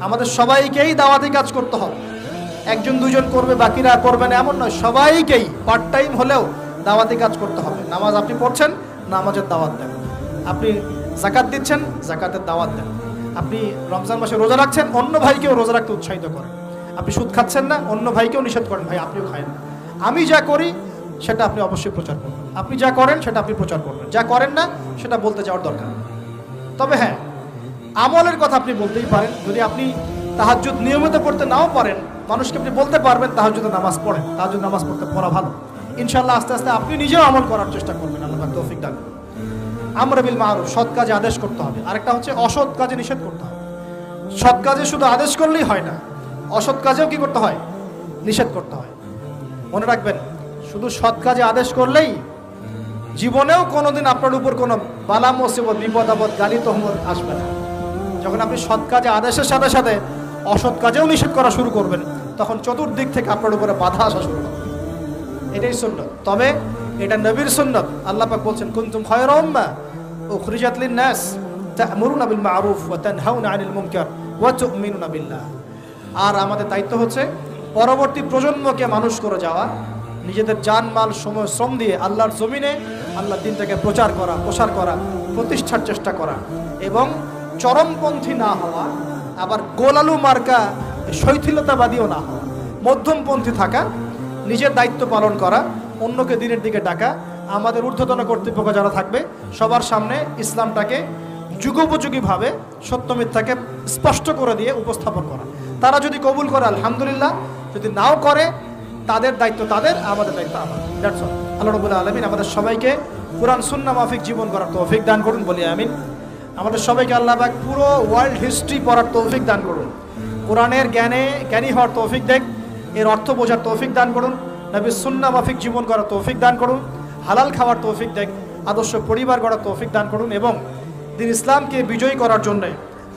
আমাদের সবাইকেই দাওয়াতি কাজ করতে হবে। একজন দুজন করবে, বাকিরা করবে না এমন নয়, সবাইকেই পার্ট টাইম হলেও দাওয়াতি কাজ করতে হবে। নামাজ আপনি পড়ছেন, নামাজের দাওয়াত দেন। আপনি যাকাত দিচ্ছেন, যাকাতের দাওয়াত দেন। আপনি রমজান মাসে রোজা রাখছেন, অন্য ভাইকেও রোজা রাখতে উৎসাহিত করেন। আপনি সুদ খাচ্ছেন না, অন্য ভাইকেও নিষেধ করেন, ভাই আপনিও খায়েন না। আমি যা করি সেটা আপনি অবশ্যই প্রচার করবেন, আপনি যা করেন সেটা আপনি প্রচার করবেন, যা করেন না সেটা বলতে যাওয়ার দরকার। তবে হ্যাঁ, আমলের কথা আপনি বলতেই পারেন। যদি আপনি তাহাজ্জুদ নিয়মিত পড়তে নাও পারেন, মানুষকে আপনি বলতে পারবেন তাহাজ্জুদে নামাজ পড়েন, তাহাজ্জুদ নামাজ পড়া ভালো। ইনশাআল্লাহ আস্তে আস্তে আপনি নিজেও আমল করার চেষ্টা করবেন। আল্লাহ পাক তৌফিক দান করুন। আমর বিল মারুফ, সৎ কাজে আদেশ করতে হবে। আরেকটা হচ্ছে অসৎ কাজে নিষেধ করতে হবে। সৎ কাজে শুধু আদেশ করলেই হয় না, অসৎ কাজেও কি করতে হয়? নিষেধ করতে হয়। মনে রাখবেন, শুধু সৎ কাজে আদেশ করলেই জীবনেও কোনোদিন আপনার উপর কোনো বালা মুসিবত, বিপদ আপদ, গালি তহমত আসবে না। যখন আপনি সৎ কাজে আদেশের সাথে সাথে অসৎ কাজেও নিষেধ করা শুরু করবেন, তখন চতুর্দিক থেকে আপনার উপরে বাধা আসা শুরু হবে। এটাই সুন্নাত। তবে এটা নবীর সুন্নাত। আল্লাহ পাক বলছেন, কুনতুম খায়রা উম্মাহ উখরিজাত লিন-নাস তা'মুরুনা বিল মা'রুফ ওয়া তানহাউনা আনিল মুনকার ওয়া তু'মিনুনা বিল্লাহ। আর আমাদের দায়িত্ব হচ্ছে পরবর্তী প্রজন্মকে মানুষ করে যাওয়া, নিজেদের জান মাল সময় শ্রম দিয়ে আল্লাহর জমিনে আল্লাহর দিনটাকে প্রচার করা, প্রসার করা, প্রতিষ্ঠার চেষ্টা করা এবং চরমপন্থী না হওয়া, আবার গোলালু মার্কা শৈথিলতাবাদীও না হওয়া, মধ্যমপন্থী থাকা, নিজের দায়িত্ব পালন করা, অন্যকে দিনের দিকে ডাকা। আমাদের ঊর্ধ্বতন কর্তৃপক্ষ যারা থাকবে সবার সামনে ইসলামটাকে যুগোপযোগীভাবে সত্য মিথ্যাকে স্পষ্ট করে দিয়ে উপস্থাপন করা। তারা যদি কবুল করে আলহামদুলিল্লাহ, যদি নাও করে তাদের দায়িত্ব তাদের, আমাদের দায়িত্ব আমাদের। That's all. আল্লাহ রাব্বুল আলামিন আমাদের সবাইকে কুরআন সুন্নাহ মাফিক জীবন করার তৌফিক দান করুন বলি আমিন। আমাদের সবাইকে আল্লাহ পাক পুরো ওয়ার্ল্ড হিস্ট্রি পড়ার তৌফিক দান করুন। কোরআনের জ্ঞানী হওয়ার তৌফিক দেন, এর অর্থ বোঝার তৌফিক দান করুন, নবীর সুন্নাহ মাফিক জীবন করার তৌফিক দান করুন, হালাল খাওয়ার তৌফিক দেন, আদর্শ পরিবার গড়ার তৌফিক দান করুন এবং দিন ইসলামকে বিজয়ী করার জন্য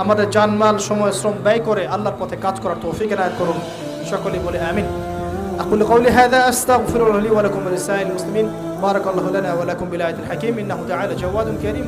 আমাদের জানমাল সময় শ্রম ব্যয় করে আল্লাহর পথে কাজ করার তৌফিক এনায়েত করুন। সকলেই বলে আমিন। أقول قولي هذا أستغفر الله لي ولكم ولسائر المسلمين. بارك الله لنا ولكم بالآية الحكيم إنه تعالى جواد كريم.